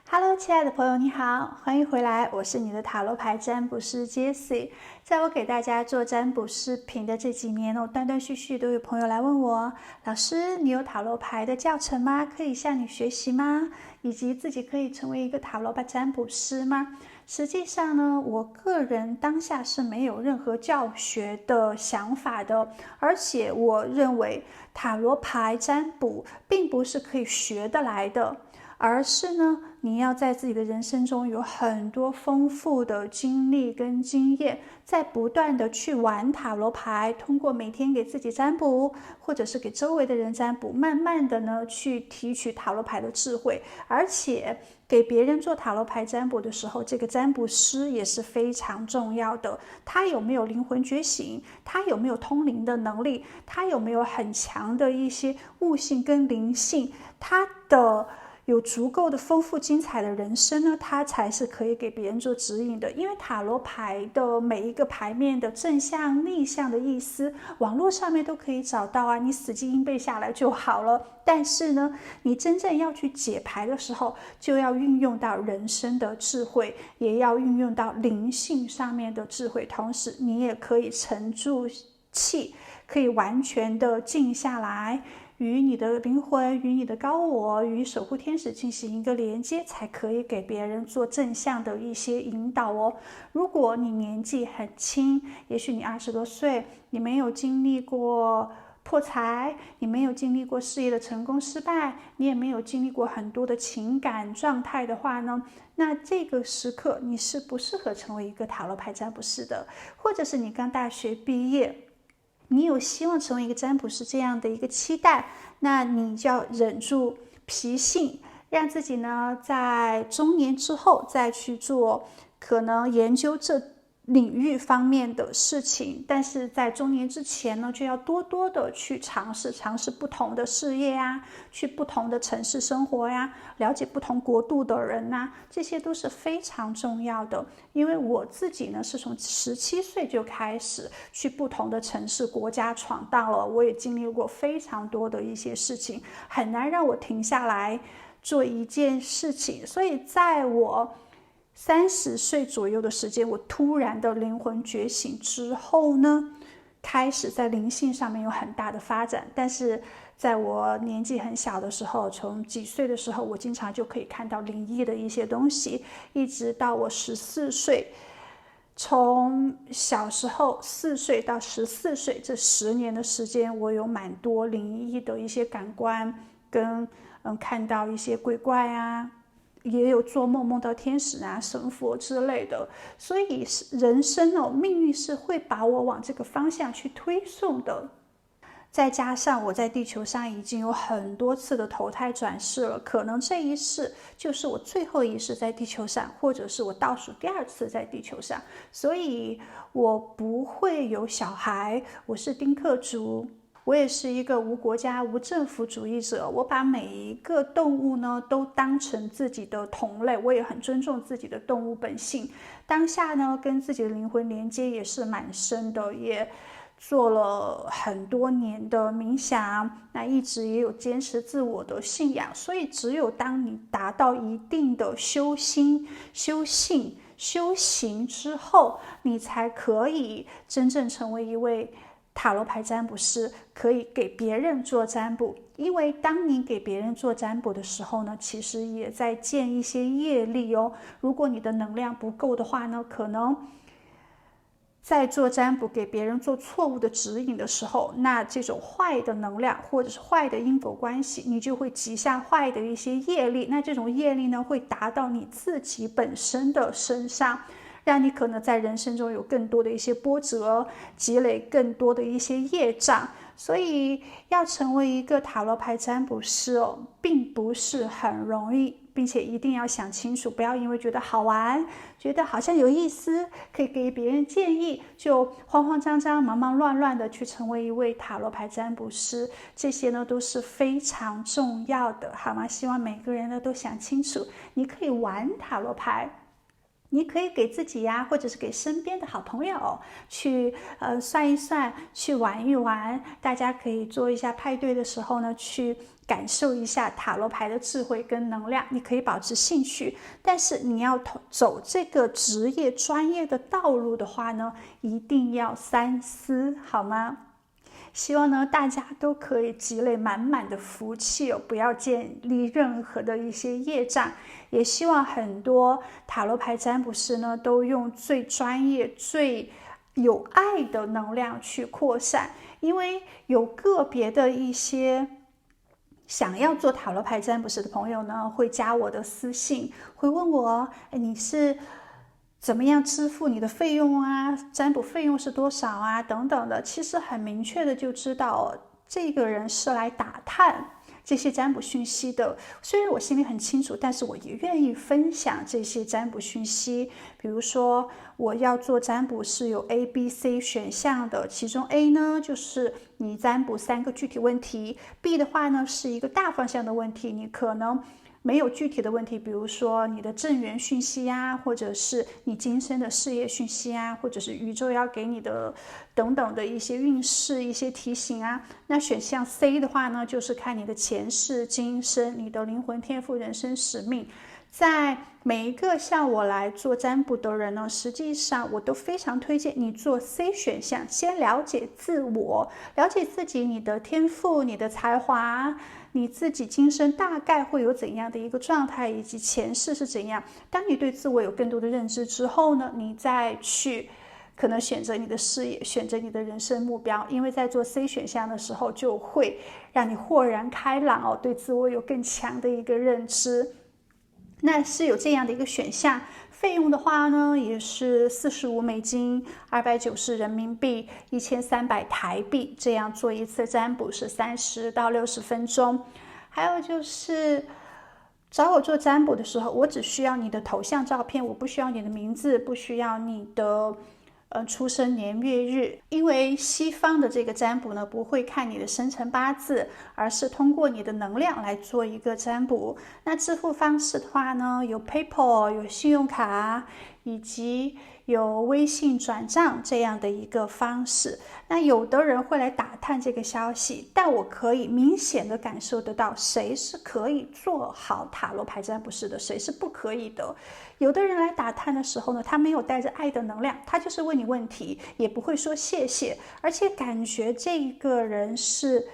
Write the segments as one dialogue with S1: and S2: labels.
S1: Hello，亲爱的朋友，你好，欢迎回来，我是你的塔罗牌占卜师 Jessie。在我给大家做占卜视频的这几年断断续续都有朋友来问我，老师，你有塔罗牌的教程吗？可以向你学习吗？以及自己可以成为一个塔罗牌占卜师吗？实际上呢，我个人当下是没有任何教学的想法的，而且我认为塔罗牌占卜并不是可以学得来的。而是呢，你要在自己的人生中有很多丰富的经历跟经验，在不断的去玩塔罗牌，通过每天给自己占卜，或者是给周围的人占卜，慢慢的呢去提取塔罗牌的智慧。而且给别人做塔罗牌占卜的时候，这个占卜师也是非常重要的。他有没有灵魂觉醒？他有没有通灵的能力？他有没有很强的一些悟性跟灵性？他的有足够的丰富精彩的人生呢，它才是可以给别人做指引的。因为塔罗牌的每一个牌面的正向逆向的意思，网络上面都可以找到啊，你死记硬背下来就好了。但是呢，你真正要去解牌的时候，就要运用到人生的智慧，也要运用到灵性上面的智慧，同时你也可以沉住气，可以完全的静下来，与你的灵魂、与你的高我、与守护天使进行一个连接，才可以给别人做正向的一些引导哦。如果你年纪很轻，也许你20多岁，你没有经历过破财，你没有经历过事业的成功失败，你也没有经历过很多的情感状态的话呢，那这个时刻你是不适合成为一个塔罗牌占卜师的。或者是你刚大学毕业，你有希望成为一个占卜师这样的一个期待，那你就要忍住脾性，让自己呢在中年之后再去做可能研究这领域方面的事情。但是在中年之前呢，就要多多的去尝试不同的事业呀，去不同的城市生活呀，了解不同国度的人呐，这些都是非常重要的。因为我自己呢是从17岁就开始去不同的城市国家闯荡了，我也经历过非常多的一些事情，很难让我停下来做一件事情。所以在我30岁左右的时间，我突然的灵魂觉醒之后呢，开始在灵性上面有很大的发展。但是在我年纪很小的时候，从几岁的时候，我经常就可以看到灵异的一些东西，一直到我14岁，从小时候4岁到14岁这10年的时间，我有蛮多灵异的一些感官，跟看到一些鬼怪啊，也有做梦梦到天使啊、神佛之类的。所以人生命运是会把我往这个方向去推送的。再加上我在地球上已经有很多次的投胎转世了，可能这一世就是我最后一世在地球上，或者是我倒数第2次在地球上，所以我不会有小孩，我是丁克族。我也是一个无国家、无政府主义者，我把每一个动物呢都当成自己的同类，我也很尊重自己的动物本性。当下呢，跟自己的灵魂连接也是蛮深的，也做了很多年的冥想，那一直也有坚持自我的信仰。所以只有当你达到一定的修心、修性、修行之后，你才可以真正成为一位塔罗牌占卜师，可以给别人做占卜。因为当你给别人做占卜的时候呢，其实也在建一些业力哦。如果你的能量不够的话呢，可能在做占卜给别人做错误的指引的时候，那这种坏的能量或者是坏的因果关系，你就会积下坏的一些业力。那这种业力呢，会达到你自己本身的身上，让你可能在人生中有更多的一些波折，积累更多的一些业障。所以要成为一个塔罗牌占卜师并不是很容易，并且一定要想清楚，不要因为觉得好玩，觉得好像有意思，可以给别人建议，就慌慌张张、忙忙乱乱的去成为一位塔罗牌占卜师。这些呢都是非常重要的，好吗？希望每个人呢都想清楚，你可以玩塔罗牌，你可以给自己呀，或者是给身边的好朋友去算一算，去玩一玩。大家可以做一下派对的时候呢，去感受一下塔罗牌的智慧跟能量。你可以保持兴趣，但是你要走这个职业专业的道路的话呢，一定要三思，好吗？希望呢，大家都可以积累满满的福气不要建立任何的一些业障。也希望很多塔罗牌占卜师呢，都用最专业、最有爱的能量去扩散。因为有个别的一些想要做塔罗牌占卜师的朋友呢，会加我的私信，会问我，你是怎么样支付你的费用啊？占卜费用是多少啊？等等的。其实很明确的就知道，这个人是来打探这些占卜讯息的。虽然我心里很清楚，但是我也愿意分享这些占卜讯息。比如说，我要做占卜是有 A、B、C 选项的，其中 A 呢就是你占卜3个具体问题， B 的话呢是一个大方向的问题，你可能没有具体的问题，比如说你的正缘讯息呀，或者是你今生的事业讯息啊，或者是宇宙要给你的等等的一些运势、一些提醒啊。那选项 C 的话呢，就是看你的前世今生、你的灵魂天赋、人生使命。在每一个向我来做占卜的人呢，实际上我都非常推荐你做 C 选项，先了解自我，了解自己，你的天赋、你的才华，你自己今生大概会有怎样的一个状态，以及前世是怎样。当你对自我有更多的认知之后呢，你再去可能选择你的事业，选择你的人生目标。因为在做 C 选项的时候，就会让你豁然开朗对自我有更强的一个认知。那是有这样的一个选项，费用的话呢，也是$45、290人民币、1300台币，这样做一次占卜是30到60分钟。还有就是找我做占卜的时候，我只需要你的头像照片，我不需要你的名字，不需要你的出生年月日。因为西方的这个占卜呢，不会看你的生辰八字，而是通过你的能量来做一个占卜。那支付方式的话呢，有 PayPal， 有信用卡，以及有微信转账这样的一个方式。那有的人会来打探这个消息，但我可以明显的感受得到，谁是可以做好塔罗牌占卜师的，谁是不可以的。有的人来打探的时候呢，他没有带着爱的能量，他就是问你问题，也不会说谢谢，而且感觉这个人是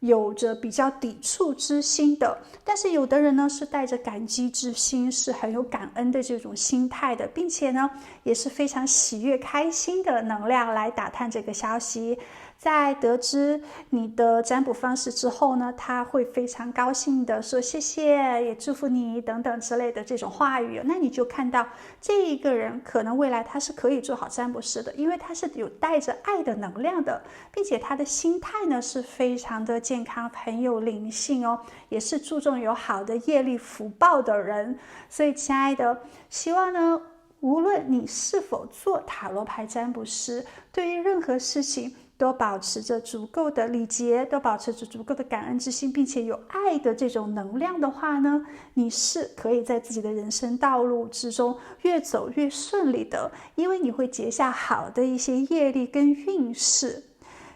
S1: 有着比较抵触之心的。但是有的人呢，是带着感激之心，是很有感恩的这种心态的，并且呢，也是非常喜悦开心的能量来打探这个消息。在得知你的占卜方式之后呢，他会非常高兴的说谢谢，也祝福你等等之类的这种话语。那你就看到这一个人可能未来他是可以做好占卜师的，因为他是有带着爱的能量的，并且他的心态呢是非常的健康，很有灵性也是注重有好的业力福报的人。所以亲爱的，希望呢，无论你是否做塔罗牌占卜师，对于任何事情都保持着足够的礼节，都保持着足够的感恩之心，并且有爱的这种能量的话呢，你是可以在自己的人生道路之中越走越顺利的。因为你会结下好的一些业力跟运势，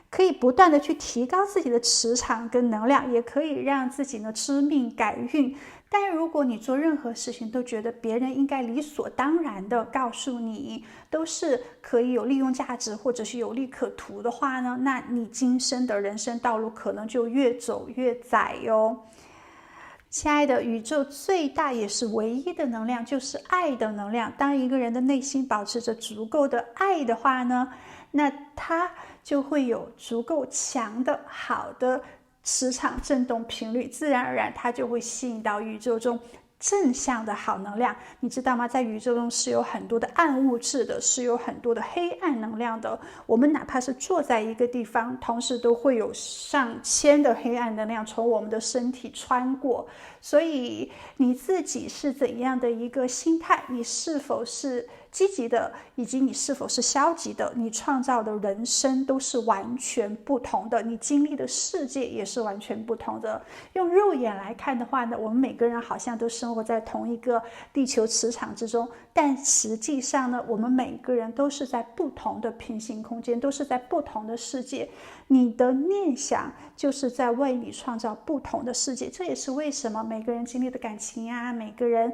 S1: 可以不断的去提高自己的磁场跟能量，也可以让自己呢知命改运。但如果你做任何事情都觉得别人应该理所当然的告诉你都是可以有利用价值或者是有利可图的话呢，那你今生的人生道路可能就越走越窄亲爱的，宇宙最大也是唯一的能量就是爱的能量。当一个人的内心保持着足够的爱的话呢，那他就会有足够强的好的磁场振动频率，自然而然它就会吸引到宇宙中正向的好能量。你知道吗？在宇宙中是有很多的暗物质的，是有很多的黑暗能量的。我们哪怕是坐在一个地方，同时都会有上千的黑暗能量从我们的身体穿过。所以你自己是怎样的一个心态，你是否是积极的以及你是否是消极的，你创造的人生都是完全不同的，你经历的世界也是完全不同的。用肉眼来看的话呢，我们每个人好像都生活在同一个地球磁场之中，但实际上呢，我们每个人都是在不同的平行空间，都是在不同的世界。你的念想就是在为你创造不同的世界，这也是为什么每个人经历的感情啊，每个人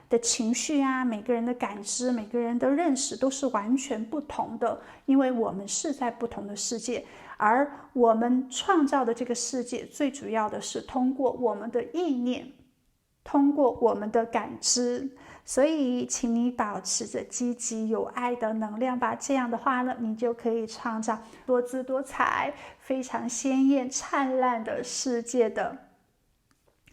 S1: 的情绪啊，每个人的感知，每个人的认识都是完全不同的，因为我们是在不同的世界，而我们创造的这个世界最主要的是通过我们的意念，通过我们的感知。所以请你保持着积极有爱的能量吧，这样的话呢，你就可以创造多姿多彩、非常鲜艳灿烂的世界的。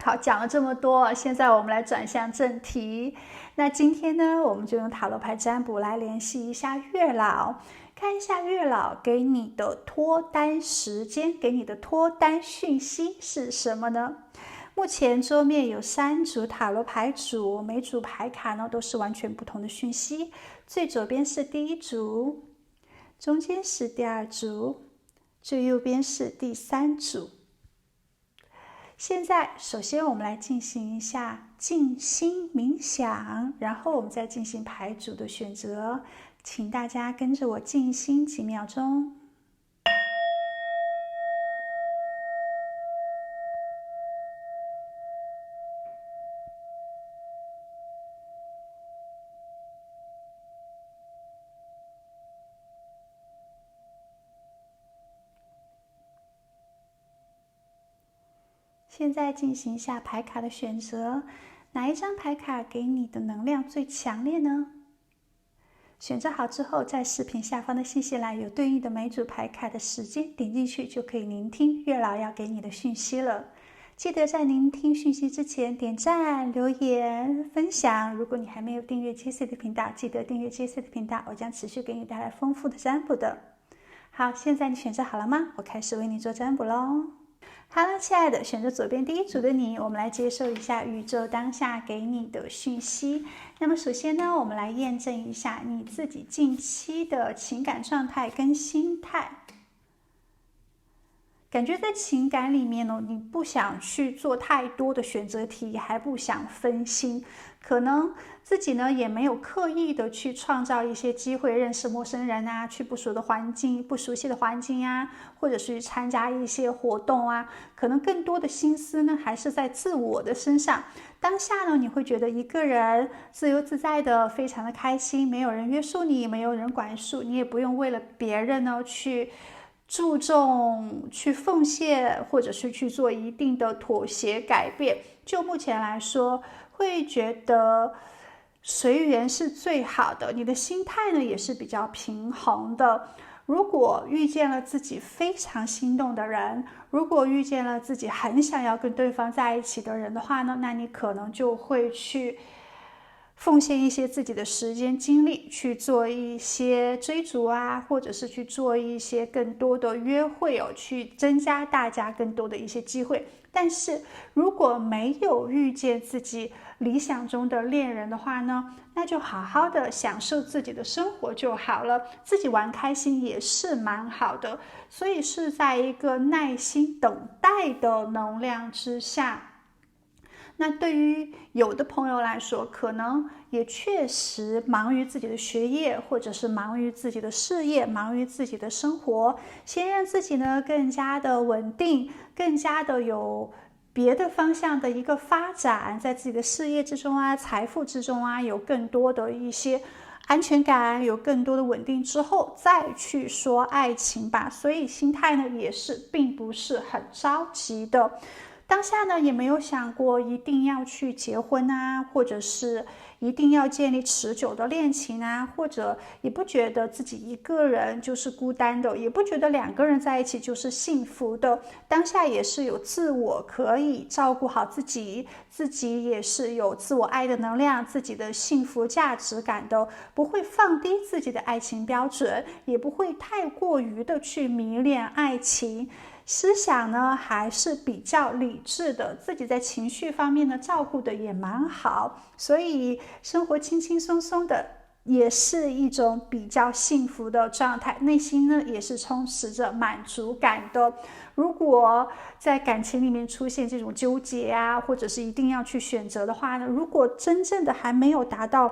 S1: 好，讲了这么多，现在我们来转向正题。那今天呢，我们就用塔罗牌占卜来联系一下月老，看一下月老给你的脱单时间，给你的脱单讯息是什么呢？目前桌面有3组塔罗牌组，每组牌卡呢都是完全不同的讯息。最左边是第1组，中间是第2组，最右边是第3组。现在首先我们来进行一下静心冥想，然后我们再进行牌组的选择。请大家跟着我静心几秒钟。现在进行一下牌卡的选择，哪一张牌卡给你的能量最强烈呢？选择好之后，在视频下方的信息栏有对应的每组牌卡的时间，点进去就可以聆听月老要给你的讯息了。记得在聆听讯息之前点赞、留言、分享。如果你还没有订阅 Jessie 的频道，记得订阅 Jessie 的频道，我将持续给你带来丰富的占卜的。好，现在你选择好了吗？我开始为你做占卜咯。好了，亲爱的，选择左边第1组的你，我们来接受一下宇宙当下给你的讯息。那么首先呢，我们来验证一下你自己近期的情感状态跟心态。感觉在情感里面呢，你不想去做太多的选择题，还不想分心，可能自己呢也没有刻意的去创造一些机会认识陌生人啊，去不熟悉的环境啊，或者是参加一些活动啊，可能更多的心思呢还是在自我的身上。当下呢，你会觉得一个人自由自在的，非常的开心，没有人约束你，没有人管束你，也不用为了别人呢去注重去奉献，或者是去做一定的妥协改变。就目前来说，会觉得随缘是最好的，你的心态呢也是比较平衡的。如果遇见了自己非常心动的人，如果遇见了自己很想要跟对方在一起的人的话呢，那你可能就会去奉献一些自己的时间精力去做一些追逐啊，或者是去做一些更多的约会哦，去增加大家更多的一些机会。但是如果没有遇见自己理想中的恋人的话呢，那就好好的享受自己的生活就好了，自己玩开心也是蛮好的。所以是在一个耐心等待的能量之下。那对于有的朋友来说，可能也确实忙于自己的学业，或者是忙于自己的事业，忙于自己的生活，先让自己呢更加的稳定，更加的有别的方向的一个发展，在自己的事业之中啊，财富之中啊，有更多的一些安全感，有更多的稳定之后，再去说爱情吧。所以心态呢也是并不是很着急的。当下呢也没有想过一定要去结婚啊，或者是一定要建立持久的恋情啊，或者也不觉得自己一个人就是孤单的，也不觉得2个人在一起就是幸福的。当下也是有自我可以照顾好自己，自己也是有自我爱的能量，自己的幸福价值感的，不会放低自己的爱情标准，也不会太过于的去迷恋爱情。思想呢还是比较理智的，自己在情绪方面呢照顾的也蛮好，所以生活轻轻松松的，也是一种比较幸福的状态，内心呢也是充斥着满足感的。如果在感情里面出现这种纠结啊，或者是一定要去选择的话呢，如果真正的还没有达到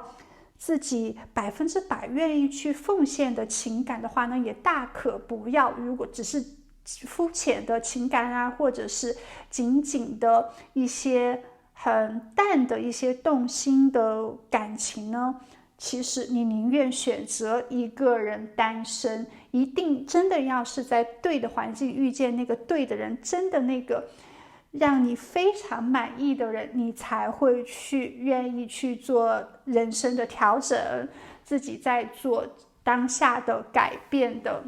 S1: 自己100%愿意去奉献的情感的话呢，也大可不要。如果只是肤浅的情感啊，或者是仅仅的一些很淡的一些动心的感情呢，其实你宁愿选择一个人单身，一定真的要是在对的环境遇见那个对的人，真的那个让你非常满意的人，你才会愿意去做人生的调整，自己在做当下的改变的。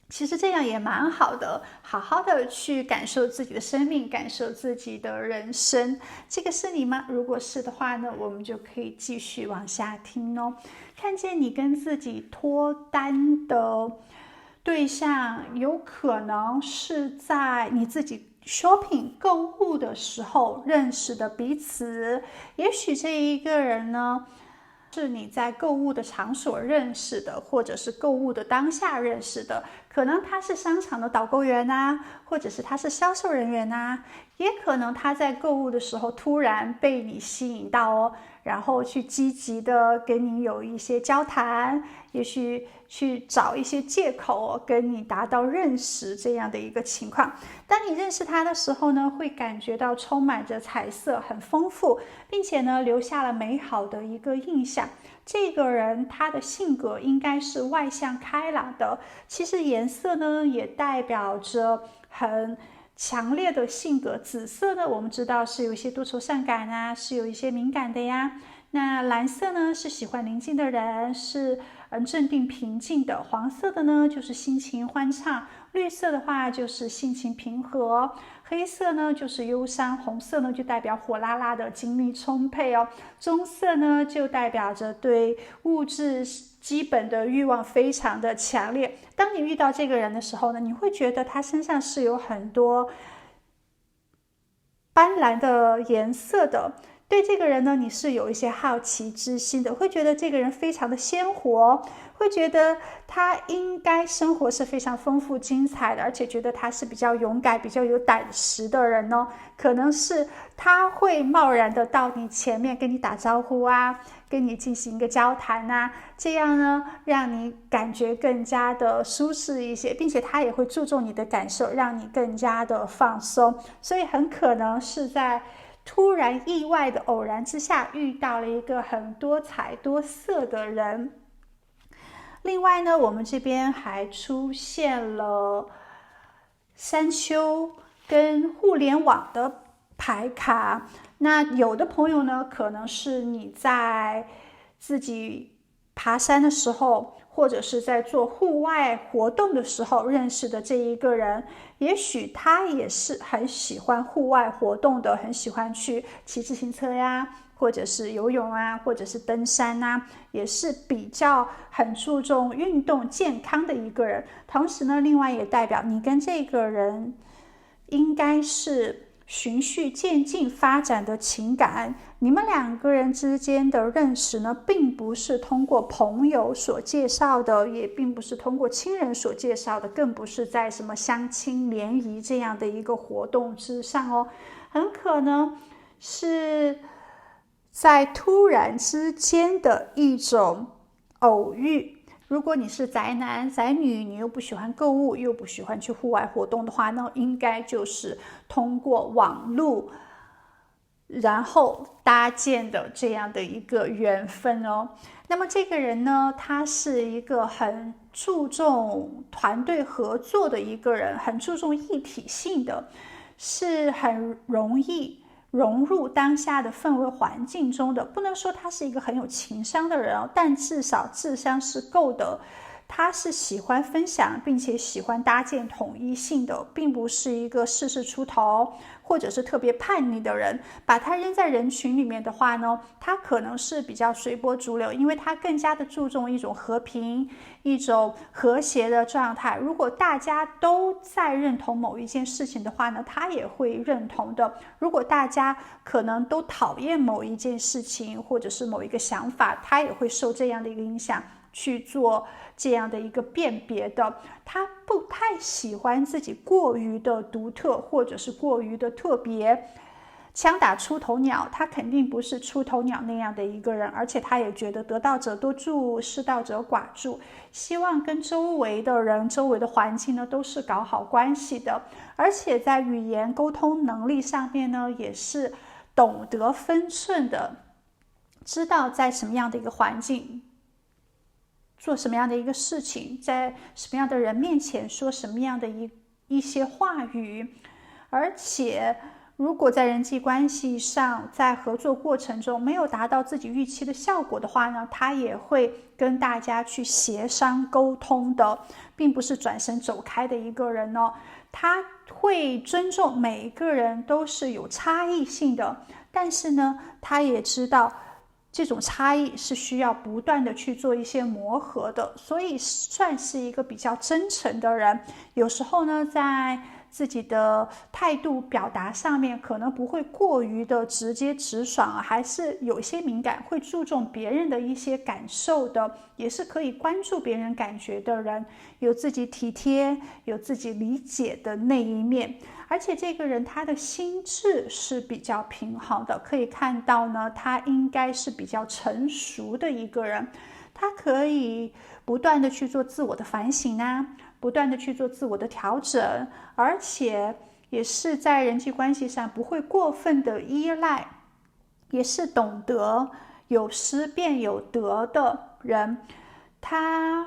S1: 其实这样也蛮好的，好好的去感受自己的生命，感受自己的人生。这个是你吗？如果是的话呢，我们就可以继续往下听哦。看见你跟自己脱单的对象，有可能是在你自己shopping 购物的时候认识的彼此。也许这一个人呢，是你在购物的场所认识的，或者是购物的当下认识的，可能他是商场的导购员啊，或者是他是销售人员啊，也可能他在购物的时候突然被你吸引到哦，然后去积极的跟你有一些交谈，也许去找一些借口跟你达到认识这样的一个情况。当你认识他的时候呢，会感觉到充满着彩色，很丰富，并且呢留下了美好的一个印象。这个人他的性格应该是外向开朗的，其实颜色呢也代表着很强烈的性格。紫色呢我们知道是有一些多愁善感啊，是有一些敏感的呀。那蓝色呢是喜欢宁静的人，是镇定平静的。黄色的呢就是心情欢畅，绿色的话就是心情平和，黑色呢就是忧伤，红色呢就代表火辣辣的精力充沛哦，棕色呢就代表着对物质基本的欲望非常的强烈。当你遇到这个人的时候呢，你会觉得他身上是有很多斑斓的颜色的。对这个人呢，你是有一些好奇之心的，会觉得这个人非常的鲜活，会觉得他应该生活是非常丰富精彩的，而且觉得他是比较勇敢比较有胆识的人哦。可能是他会贸然的到你前面跟你打招呼啊，跟你进行一个交谈啊，这样呢让你感觉更加的舒适一些，并且他也会注重你的感受，让你更加的放松。所以很可能是在突然意外的偶然之下遇到了一个很多彩多色的人。另外呢，我们这边还出现了山丘跟互联网的牌卡。那有的朋友呢，可能是你在自己爬山的时候，或者是在做户外活动的时候认识的这一个人，也许他也是很喜欢户外活动的，很喜欢去骑自行车呀，或者是游泳啊，或者是登山啊，也是比较很注重运动健康的一个人。同时呢，另外也代表你跟这个人应该是循序渐进发展的情感，你们两个人之间的认识呢，并不是通过朋友所介绍的，也并不是通过亲人所介绍的，更不是在什么相亲联谊这样的一个活动之上哦，很可能是在突然之间的一种偶遇。如果你是宅男宅女，你又不喜欢购物，又不喜欢去户外活动的话，那应该就是通过网络然后搭建的这样的一个缘分哦。那么这个人呢，他是一个很注重团队合作的一个人，很注重一体性的，是很容易融入当下的氛围环境中的。不能说他是一个很有情商的人哦，但至少智商是够的。他是喜欢分享并且喜欢搭建统一性的，并不是一个事事出头或者是特别叛逆的人。把他扔在人群里面的话呢，他可能是比较随波逐流，因为他更加的注重一种和平、一种和谐的状态。如果大家都在认同某一件事情的话呢，他也会认同的。如果大家可能都讨厌某一件事情或者是某一个想法，他也会受这样的一个影响去做这样的一个辨别的。他不太喜欢自己过于的独特或者是过于的特别，枪打出头鸟，他肯定不是出头鸟那样的一个人，而且他也觉得得道者多助，失道者寡助，希望跟周围的人、周围的环境呢都是搞好关系的。而且在语言沟通能力上面呢，也是懂得分寸的，知道在什么样的一个环境做什么样的一个事情，在什么样的人面前说什么样的一些话语。而且如果在人际关系上，在合作过程中没有达到自己预期的效果的话呢，他也会跟大家去协商沟通的，并不是转身走开的一个人哦。他会尊重每一个人都是有差异性的，但是呢，他也知道这种差异是需要不断的去做一些磨合的，所以算是一个比较真诚的人。有时候呢，在自己的态度表达上面可能不会过于的直接直爽，还是有一些敏感，会注重别人的一些感受的，也是可以关注别人感觉的人，有自己体贴、有自己理解的那一面。而且这个人他的心智是比较平衡的，可以看到呢，他应该是比较成熟的一个人。他可以不断的去做自我的反省啊，不断的去做自我的调整，而且也是在人际关系上不会过分的依赖，也是懂得有失便有得的人。他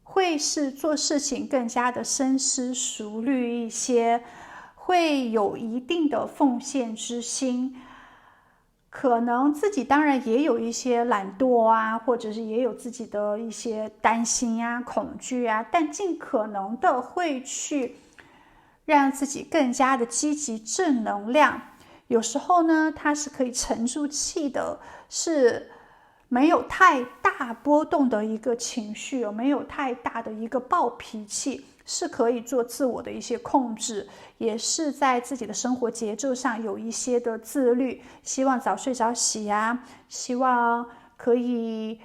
S1: 会是做事情更加的深思熟虑一些，会有一定的奉献之心。可能自己当然也有一些懒惰啊，或者是也有自己的一些担心啊、恐惧啊，但尽可能的会去让自己更加的积极正能量。有时候呢，他是可以沉住气的，是没有太大波动的一个情绪，没有太大的一个暴脾气，是可以做自我的一些控制，也是在自己的生活节奏上有一些的自律，希望早睡早起啊，希望可以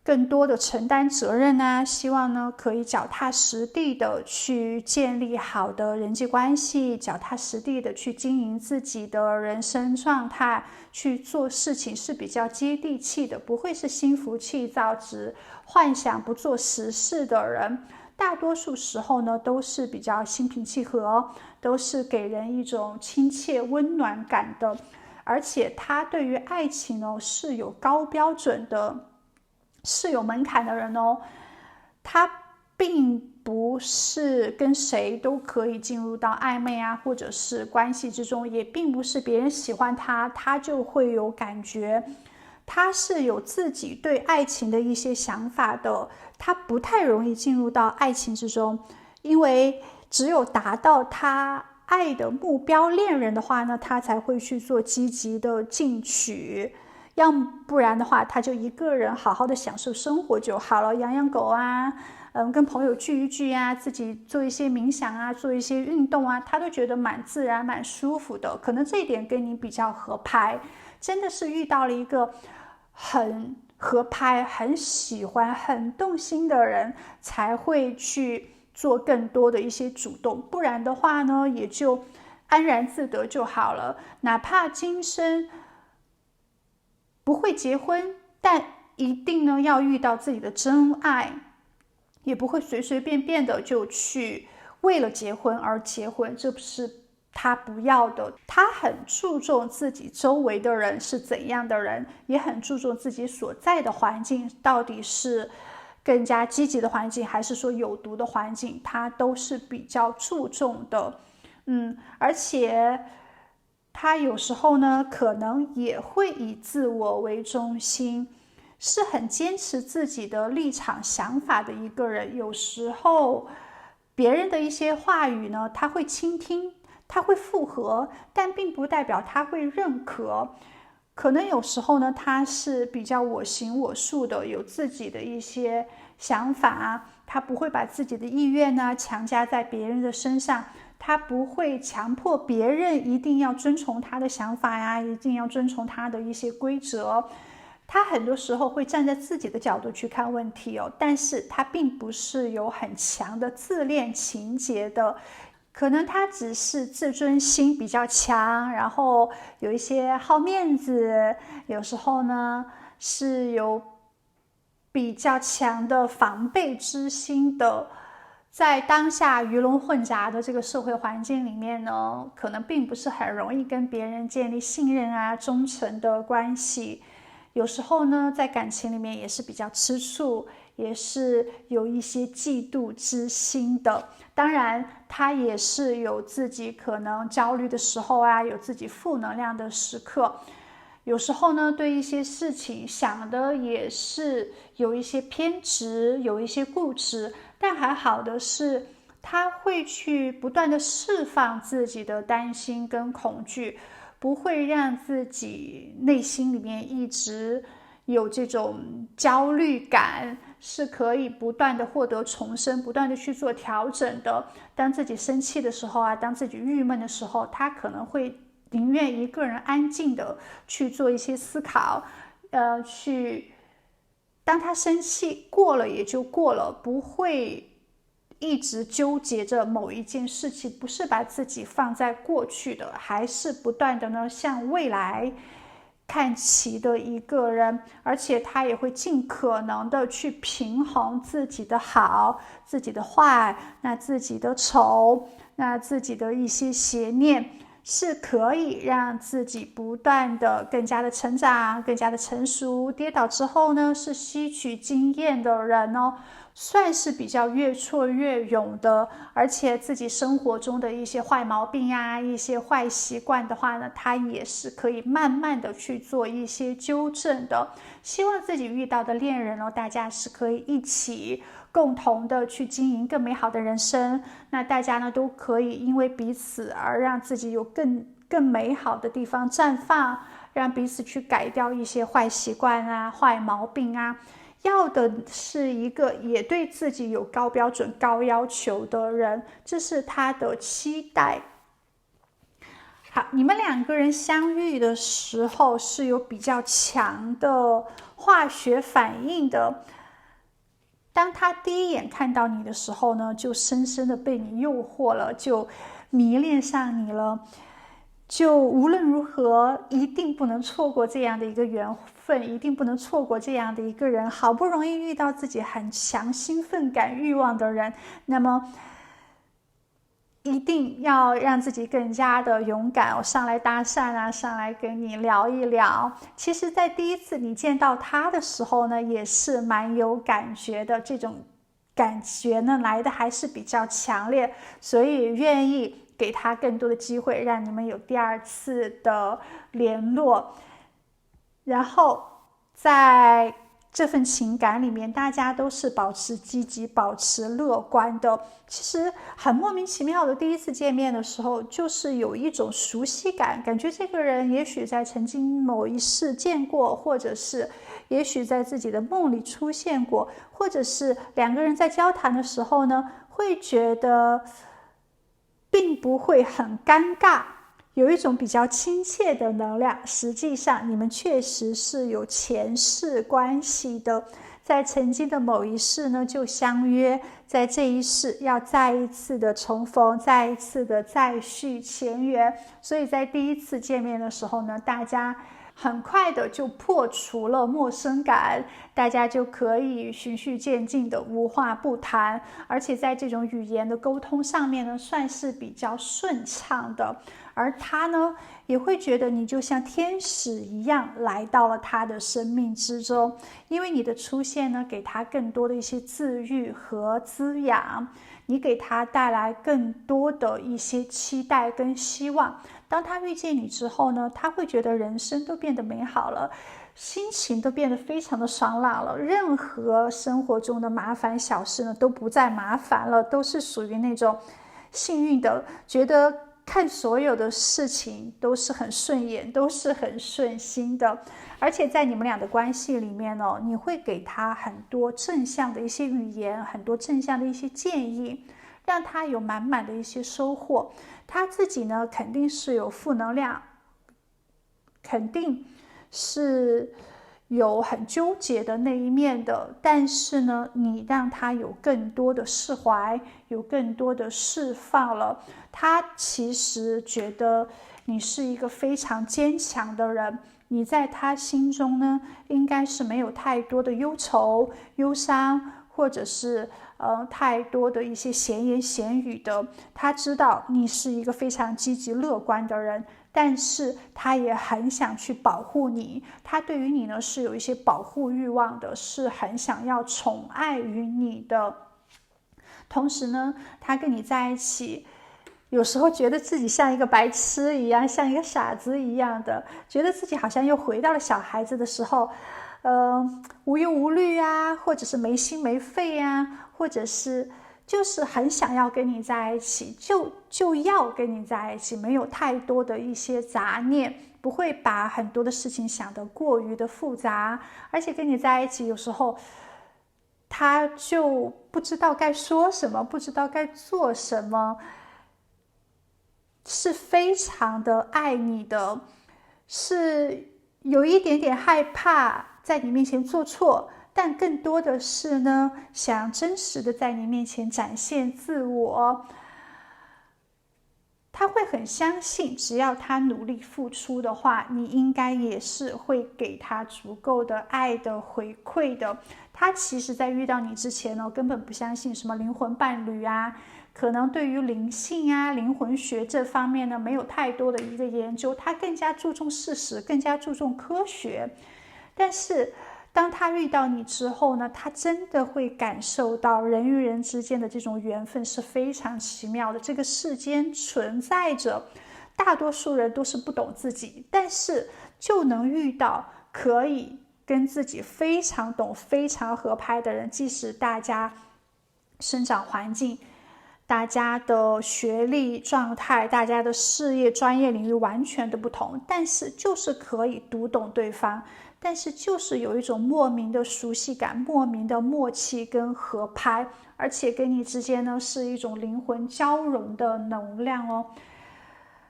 S1: 更多的承担责任啊，希望呢可以脚踏实地的去建立好的人际关系，脚踏实地的去经营自己的人生状态，去做事情是比较接地气的，不会是心浮气躁、只幻想不做实事的人。大多数时候呢，都是比较心平气和，都是给人一种亲切温暖感的。而且他对于爱情呢是有高标准的，是有门槛的人哦。他并不是跟谁都可以进入到暧昧啊，或者是关系之中，也并不是别人喜欢他，他就会有感觉。他是有自己对爱情的一些想法的，他不太容易进入到爱情之中，因为只有达到他爱的目标恋人的话呢，他才会去做积极的进取，要不然的话他就一个人好好的享受生活就好了，养养狗啊，跟朋友聚一聚啊，自己做一些冥想啊，做一些运动啊，他都觉得蛮自然蛮舒服的。可能这一点跟你比较合拍，真的是遇到了一个很合拍、很喜欢、很动心的人，才会去做更多的一些主动，不然的话呢，也就安然自得就好了。哪怕今生不会结婚，但一定呢要遇到自己的真爱，也不会随随便便的就去为了结婚而结婚，这不是他不要的。他很注重自己周围的人是怎样的人，也很注重自己所在的环境到底是更加积极的环境，还是说有毒的环境，他都是比较注重的。而且他有时候呢，可能也会以自我为中心，是很坚持自己的立场想法的一个人。有时候别人的一些话语呢，他会倾听，他会附和，但并不代表他会认可。可能有时候呢，他是比较我行我素的，有自己的一些想法，他不会把自己的意愿呢强加在别人的身上，他不会强迫别人一定要遵从他的想法呀，一定要遵从他的一些规则。他很多时候会站在自己的角度去看问题哦，但是他并不是有很强的自恋情节的，可能他只是自尊心比较强，然后有一些好面子，有时候呢是有比较强的防备之心的。在当下鱼龙混杂的这个社会环境里面呢，可能并不是很容易跟别人建立信任啊、忠诚的关系。有时候呢，在感情里面也是比较吃醋，也是有一些嫉妒之心的。当然，他也是有自己可能焦虑的时候啊，有自己负能量的时刻。有时候呢，对一些事情想的也是有一些偏执，有一些固执。但还好的是，他会去不断的释放自己的担心跟恐惧。不会让自己内心里面一直有这种焦虑感，是可以不断的获得重生，不断的去做调整的。当自己生气的时候啊，当自己郁闷的时候，他可能会宁愿一个人安静的去做一些思考，当他生气过了也就过了，不会一直纠结着某一件事情，不是把自己放在过去的，还是不断的呢向未来看齐的一个人。而且他也会尽可能的去平衡自己的好，自己的坏，那自己的丑，那自己的一些邪念，是可以让自己不断的更加的成长，更加的成熟。跌倒之后呢，是吸取经验的人哦，算是比较越挫越勇的。而且自己生活中的一些坏毛病啊，一些坏习惯的话呢，他也是可以慢慢的去做一些纠正的。希望自己遇到的恋人哦，大家是可以一起共同的去经营更美好的人生。那大家呢都可以因为彼此而让自己有更美好的地方绽放，让彼此去改掉一些坏习惯啊、坏毛病啊。要的是一个也对自己有高标准、高要求的人，这是他的期待。好，你们两个人相遇的时候是有比较强的化学反应的。当他第一眼看到你的时候呢，就深深的被你诱惑了，就迷恋上你了。就无论如何一定不能错过这样的一个缘分，一定不能错过这样的一个人。好不容易遇到自己很强兴奋感欲望的人，那么一定要让自己更加的勇敢，上来搭讪啊，上来跟你聊一聊。其实在第一次你见到他的时候呢，也是蛮有感觉的，这种感觉呢来的还是比较强烈，所以愿意给他更多的机会，让你们有第二次的联络。然后在这份情感里面，大家都是保持积极、保持乐观的。其实很莫名其妙的，第一次见面的时候，就是有一种熟悉感，感觉这个人也许在曾经某一世见过，或者是也许在自己的梦里出现过，或者是两个人在交谈的时候呢，会觉得并不会很尴尬，有一种比较亲切的能量。实际上你们确实是有前世关系的，在曾经的某一世呢就相约，在这一世要再一次的重逢，再一次的再续前缘。所以在第一次见面的时候呢，大家很快的就破除了陌生感，大家就可以循序渐进的无话不谈，而且在这种语言的沟通上面呢，算是比较顺畅的。而他呢，也会觉得你就像天使一样来到了他的生命之中，因为你的出现呢，给他更多的一些治愈和滋养，你给他带来更多的一些期待跟希望。当他遇见你之后呢，他会觉得人生都变得美好了，心情都变得非常的爽朗了，任何生活中的麻烦小事呢都不再麻烦了，都是属于那种幸运的，觉得看所有的事情都是很顺眼，都是很顺心的。而且在你们俩的关系里面呢，你会给他很多正向的一些语言，很多正向的一些建议，让他有满满的一些收获。他自己呢肯定是有负能量，肯定是有很纠结的那一面的，但是呢，你让他有更多的释怀，有更多的释放了。他其实觉得你是一个非常坚强的人，你在他心中呢，应该是没有太多的忧愁、忧伤，或者是太多的一些闲言闲语的。他知道你是一个非常积极乐观的人，但是他也很想去保护你，他对于你呢是有一些保护欲望的，是很想要宠爱于你的。同时呢，他跟你在一起，有时候觉得自己像一个白痴一样，像一个傻子一样的，觉得自己好像又回到了小孩子的时候，无忧无虑啊，或者是没心没肺啊，或者是就是很想要跟你在一起，就要跟你在一起，没有太多的一些杂念，不会把很多的事情想得过于的复杂，而且跟你在一起有时候他就不知道该说什么，不知道该做什么，是非常的爱你的，是有一点点害怕在你面前做错，但更多的是呢，想真实的在你面前展现自我。他会很相信，只要他努力付出的话，你应该也是会给他足够的爱的回馈的。他其实在遇到你之前呢，根本不相信什么灵魂伴侣啊，可能对于灵性啊、灵魂学这方面呢，没有太多的一个研究，他更加注重事实，更加注重科学。但是当他遇到你之后呢，他真的会感受到人与人之间的这种缘分是非常奇妙的。这个世间存在着大多数人都是不懂自己，但是就能遇到可以跟自己非常懂、非常合拍的人，即使大家生长环境、大家的学历状态、大家的事业专业领域完全的不同，但是就是可以读懂对方，但是就是有一种莫名的熟悉感、莫名的默契跟合拍，而且跟你之间呢是一种灵魂交融的能量哦。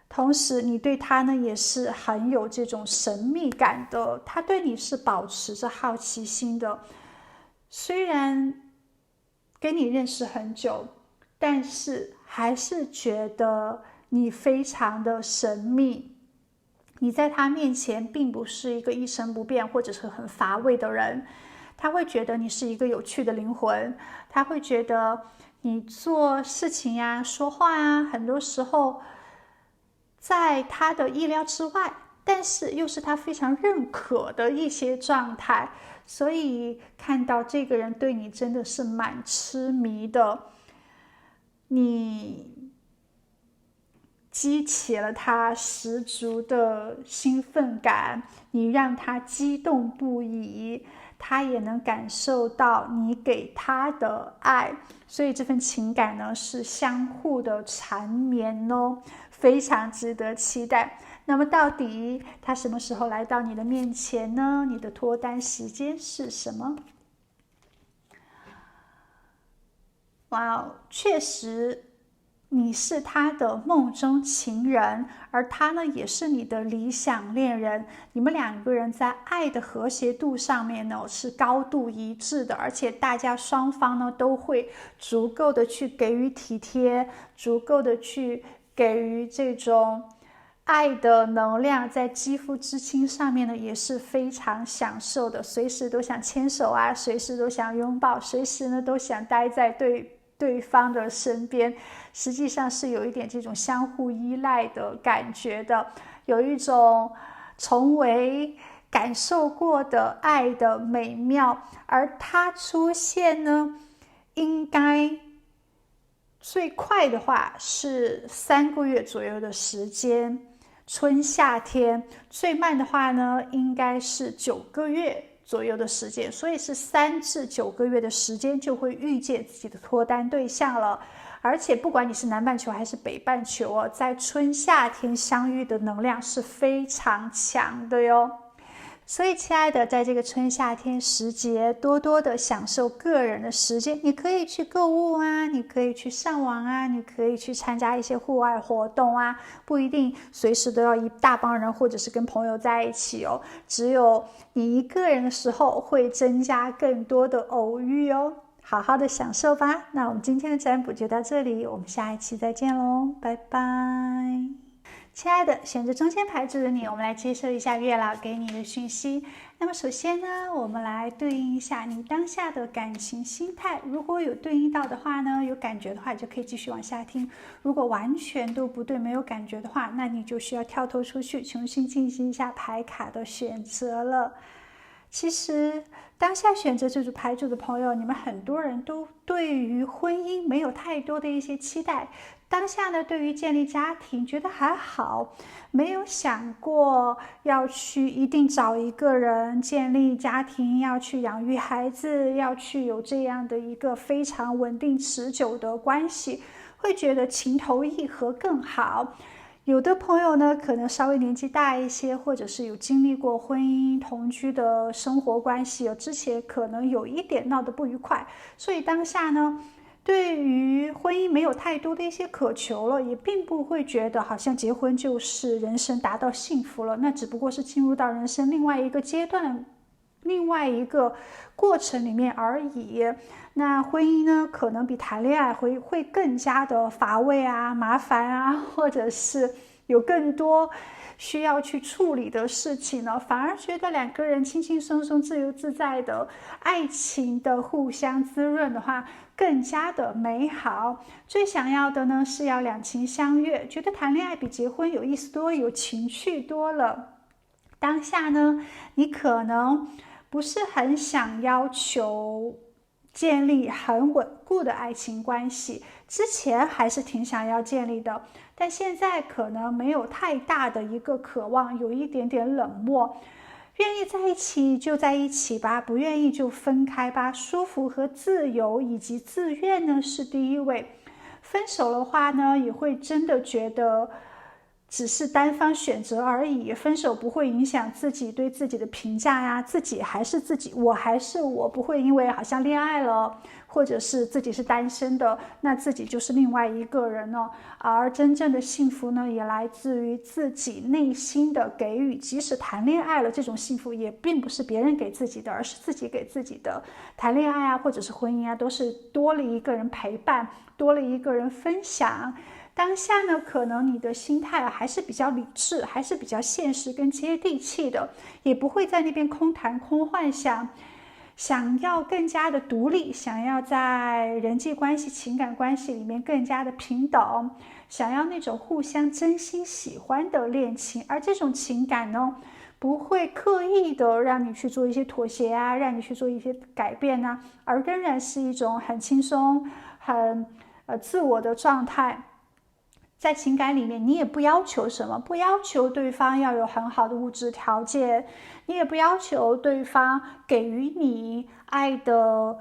S1: 同时你对他呢也是很有这种神秘感的，他对你是保持着好奇心的，虽然跟你认识很久，但是还是觉得你非常的神秘，你在他面前并不是一个一成不变或者是很乏味的人，他会觉得你是一个有趣的灵魂，他会觉得你做事情呀、说话呀，很多时候在他的意料之外，但是又是他非常认可的一些状态，所以看到这个人对你真的是蛮痴迷的，你激起了他十足的兴奋感，你让他激动不已，他也能感受到你给他的爱，所以这份情感呢是相互的缠绵哦，非常值得期待。那么到底他什么时候来到你的面前呢？你的脱单时间是什么？哇，确实你是他的梦中情人，而他呢也是你的理想恋人，你们两个人在爱的和谐度上面呢是高度一致的，而且大家双方呢都会足够的去给予体贴，足够的去给予这种爱的能量，在肌肤之亲上面呢也是非常享受的，随时都想牵手啊，随时都想拥抱，随时呢都想待在对方的身边，实际上是有一点这种相互依赖的感觉的，有一种从未感受过的爱的美妙。而它出现呢，应该最快的话是3个月左右的时间，春夏天，最慢的话呢，应该是9个月左右的时间，所以是3至9个月的时间就会遇见自己的脱单对象了。而且不管你是南半球还是北半球哦，在春夏天相遇的能量是非常强的哟。所以亲爱的，在这个春夏天时节，多多的享受个人的时间，你可以去购物啊，你可以去上网啊，你可以去参加一些户外活动啊，不一定随时都要一大帮人或者是跟朋友在一起哦，只有你一个人的时候会增加更多的偶遇哦，好好的享受吧。那我们今天的占卜就到这里，我们下一期再见喽，拜拜。亲爱的，选择中间牌组的你，我们来接受一下月老给你的讯息。那么首先呢，我们来对应一下你当下的感情心态，如果有对应到的话呢，有感觉的话就可以继续往下听，如果完全都不对，没有感觉的话，那你就需要跳脱出去，重新进行一下牌卡的选择了。其实当下选择这组牌组的朋友，你们很多人都对于婚姻没有太多的一些期待，当下呢，对于建立家庭觉得还好，没有想过要去一定找一个人建立家庭，要去养育孩子，要去有这样的一个非常稳定持久的关系，会觉得情投意合更好。有的朋友呢，可能稍微年纪大一些，或者是有经历过婚姻同居的生活关系，之前可能有一点闹得不愉快，所以当下呢，对于婚姻没有太多的一些渴求了，也并不会觉得好像结婚就是人生达到幸福了，那只不过是进入到人生另外一个阶段，另外一个过程里面而已。那婚姻呢，可能比谈恋爱会更加的乏味啊、麻烦啊，或者是有更多需要去处理的事情呢，反而觉得两个人轻轻松松、自由自在的爱情的互相滋润的话，更加的美好。最想要的呢，是要两情相悦，觉得谈恋爱比结婚有意思多，有情趣多了。当下呢，你可能不是很想要求建立很稳固的爱情关系，之前还是挺想要建立的，但现在可能没有太大的一个渴望，有一点点冷漠，愿意在一起就在一起吧，不愿意就分开吧。舒服和自由以及自愿呢是第一位，分手的话呢，也会真的觉得只是单方选择而已，分手不会影响自己对自己的评价呀，自己还是自己，我还是我，不会因为好像恋爱了，或者是自己是单身的，那自己就是另外一个人了。而真正的幸福呢，也来自于自己内心的给予，即使谈恋爱了，这种幸福也并不是别人给自己的，而是自己给自己的。谈恋爱啊，或者是婚姻啊，都是多了一个人陪伴，多了一个人分享。当下呢，可能你的心态还是比较理智，还是比较现实跟接地气的，也不会在那边空谈空幻想，想要更加的独立，想要在人际关系、情感关系里面更加的平等，想要那种互相真心喜欢的恋情，而这种情感呢，不会刻意的让你去做一些妥协啊，让你去做一些改变啊，而仍然是一种很轻松、很自我的状态。在情感里面，你也不要求什么，不要求对方要有很好的物质条件，你也不要求对方给予你爱的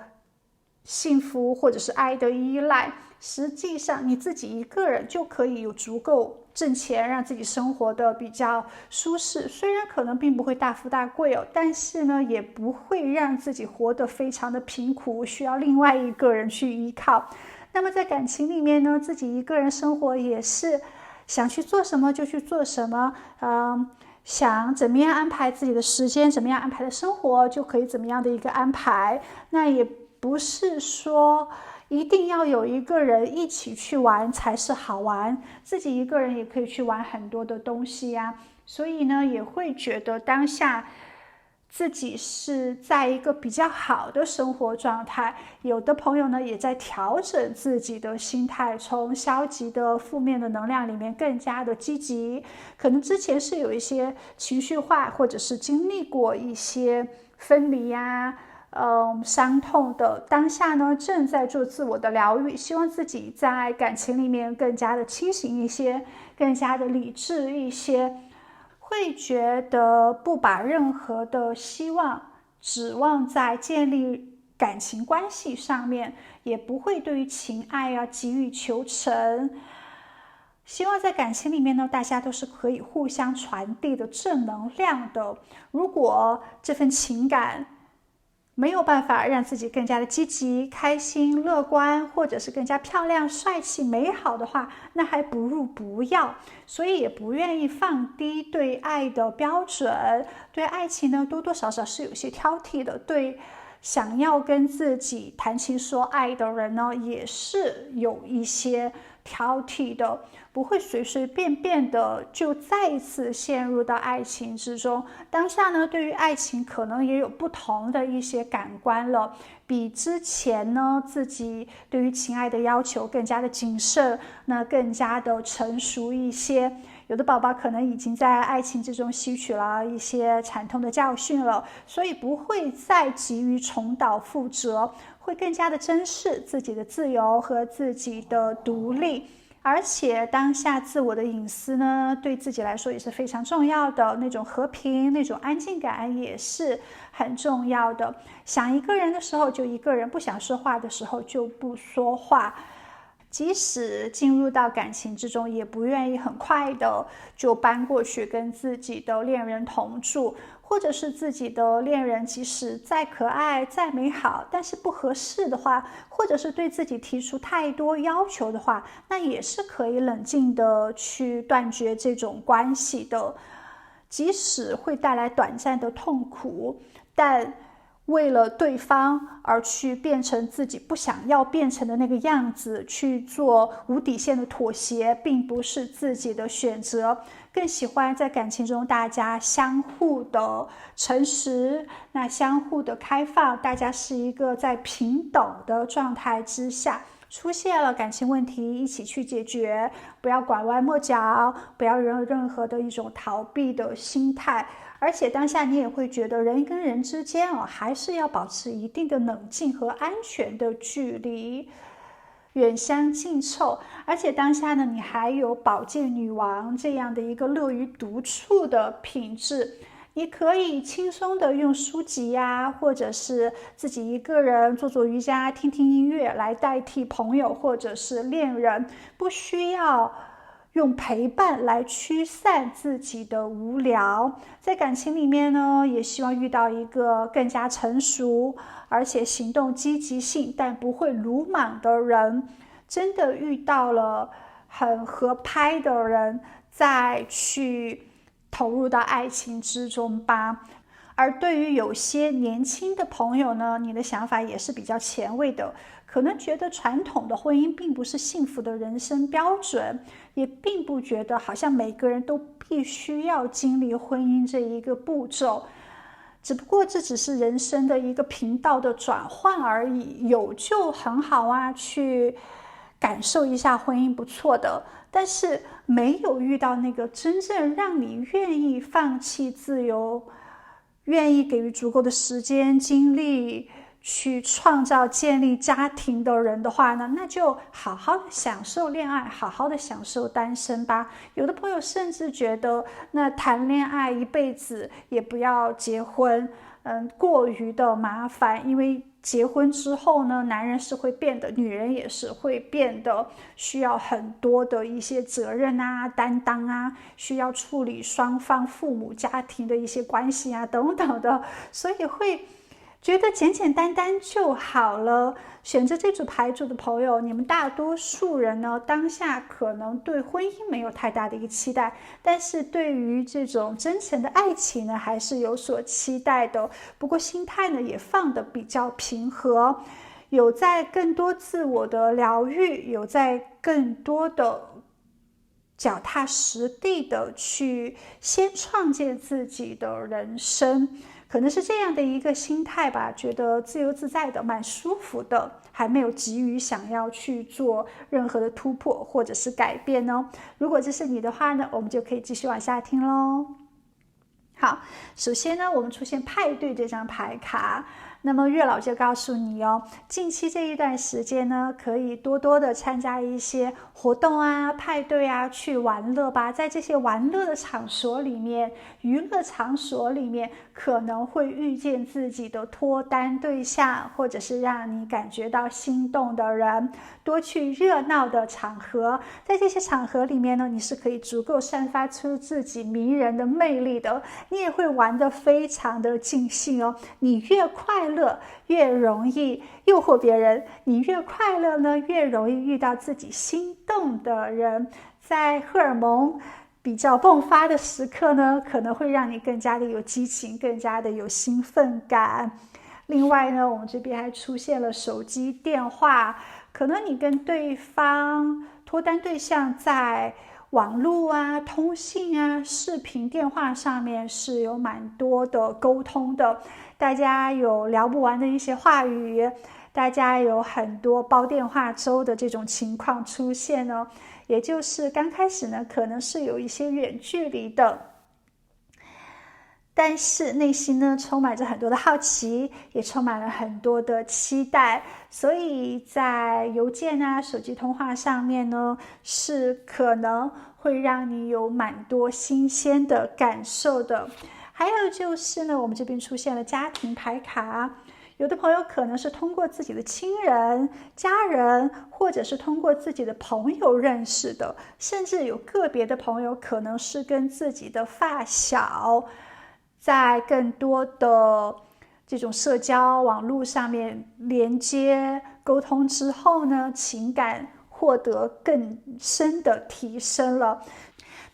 S1: 幸福或者是爱的依赖。实际上你自己一个人就可以有足够挣钱，让自己生活的比较舒适，虽然可能并不会大富大贵哦，但是呢，也不会让自己活得非常的贫苦，需要另外一个人去依靠。那么在感情里面呢，自己一个人生活也是想去做什么就去做什么，想怎么样安排自己的时间，怎么样安排的生活，就可以怎么样的一个安排。那也不是说一定要有一个人一起去玩才是好玩，自己一个人也可以去玩很多的东西呀。所以呢，也会觉得当下自己是在一个比较好的生活状态。有的朋友呢，也在调整自己的心态，从消极的负面的能量里面更加的积极。可能之前是有一些情绪化，或者是经历过一些分离呀、伤痛的当下呢，正在做自我的疗愈，希望自己在感情里面更加的清醒一些，更加的理智一些，会觉得不把任何的希望指望在建立感情关系上面，也不会对于情爱急于求成。希望在感情里面呢，大家都是可以互相传递的正能量的。如果这份情感没有办法让自己更加的积极、开心、乐观，或者是更加漂亮、帅气、美好的话，那还不如不要。所以也不愿意放低对爱的标准，对爱情呢多多少少是有些挑剔的，对想要跟自己谈情说爱的人呢也是有一些挑剔的，不会随随便便的就再一次陷入到爱情之中。当下呢，对于爱情可能也有不同的一些感官了，比之前呢自己对于情爱的要求更加的谨慎，那更加的成熟一些。有的宝宝可能已经在爱情之中吸取了一些惨痛的教训了，所以不会再急于重蹈覆辙，会更加的珍视自己的自由和自己的独立。而且当下自我的隐私呢，对自己来说也是非常重要的，那种和平、那种安静感也是很重要的。想一个人的时候就一个人，不想说话的时候就不说话。即使进入到感情之中，也不愿意很快的就搬过去跟自己的恋人同住，或者是自己的恋人即使再可爱再美好，但是不合适的话，或者是对自己提出太多要求的话，那也是可以冷静的去断绝这种关系的。即使会带来短暂的痛苦，但为了对方而去变成自己不想要变成的那个样子，去做无底线的妥协，并不是自己的选择。更喜欢在感情中大家相互的诚实，那相互的开放，大家是一个在平等的状态之下，出现了感情问题一起去解决，不要拐弯抹角，不要有任何的一种逃避的心态。而且当下你也会觉得人跟人之间还是要保持一定的冷静和安全的距离，远香近臭。而且当下呢，你还有宝剑女王这样的一个乐于独处的品质，你可以轻松的用书籍呀，或者是自己一个人做做瑜伽、听听音乐来代替朋友或者是恋人，不需要用陪伴来驱散自己的无聊。在感情里面呢，也希望遇到一个更加成熟，而且行动积极性但不会鲁莽的人。真的遇到了很合拍的人，再去投入到爱情之中吧。而对于有些年轻的朋友呢，你的想法也是比较前卫的，可能觉得传统的婚姻并不是幸福的人生标准，也并不觉得好像每个人都必须要经历婚姻这一个步骤，只不过这只是人生的一个频道的转换而已，有就很好啊，去感受一下婚姻不错的，但是没有遇到那个真正让你愿意放弃自由，愿意给予足够的时间精力去创造建立家庭的人的话呢，那就好好的享受恋爱，好好的享受单身吧。有的朋友甚至觉得那谈恋爱一辈子也不要结婚，过于的麻烦，因为结婚之后呢，男人是会变的，女人也是会变的，需要很多的一些责任啊、担当啊，需要处理双方父母家庭的一些关系啊等等的，所以会觉得简简单单就好了。选择这组牌组的朋友，你们大多数人呢，当下可能对婚姻没有太大的一个期待，但是对于这种真诚的爱情呢，还是有所期待的。不过心态呢，也放得比较平和，有在更多自我的疗愈，有在更多的脚踏实地的去先创建自己的人生。可能是这样的一个心态吧，觉得自由自在的，蛮舒服的，还没有急于想要去做任何的突破或者是改变呢。如果这是你的话呢，我们就可以继续往下听咯。好，首先呢，我们出现派对这张牌卡，那么月老就告诉你哦，近期这一段时间呢，可以多多的参加一些活动啊、派对啊，去玩乐吧。在这些玩乐的场所里面、娱乐场所里面，可能会遇见自己的脱单对象，或者是让你感觉到心动的人。多去热闹的场合，在这些场合里面呢，你是可以足够散发出自己迷人的魅力的，你也会玩得非常的尽兴哦。你越快乐，越容易诱惑别人；你越快乐呢，越容易遇到自己心动的人。在荷尔蒙比较迸发的时刻呢，可能会让你更加的有激情，更加的有兴奋感。另外呢，我们这边还出现了手机电话，可能你跟对方脱单对象在网络啊、通信啊、视频电话上面是有蛮多的沟通的，大家有聊不完的一些话语，大家有很多煲电话粥的这种情况出现呢。也就是刚开始呢，可能是有一些远距离的，但是内心呢充满着很多的好奇，也充满了很多的期待，所以在邮件啊、手机通话上面呢，是可能会让你有蛮多新鲜的感受的。还有就是呢，我们这边出现了家庭牌卡，有的朋友可能是通过自己的亲人、家人，或者是通过自己的朋友认识的，甚至有个别的朋友可能是跟自己的发小在更多的这种社交网络上面连接沟通之后呢，情感获得更深的提升了。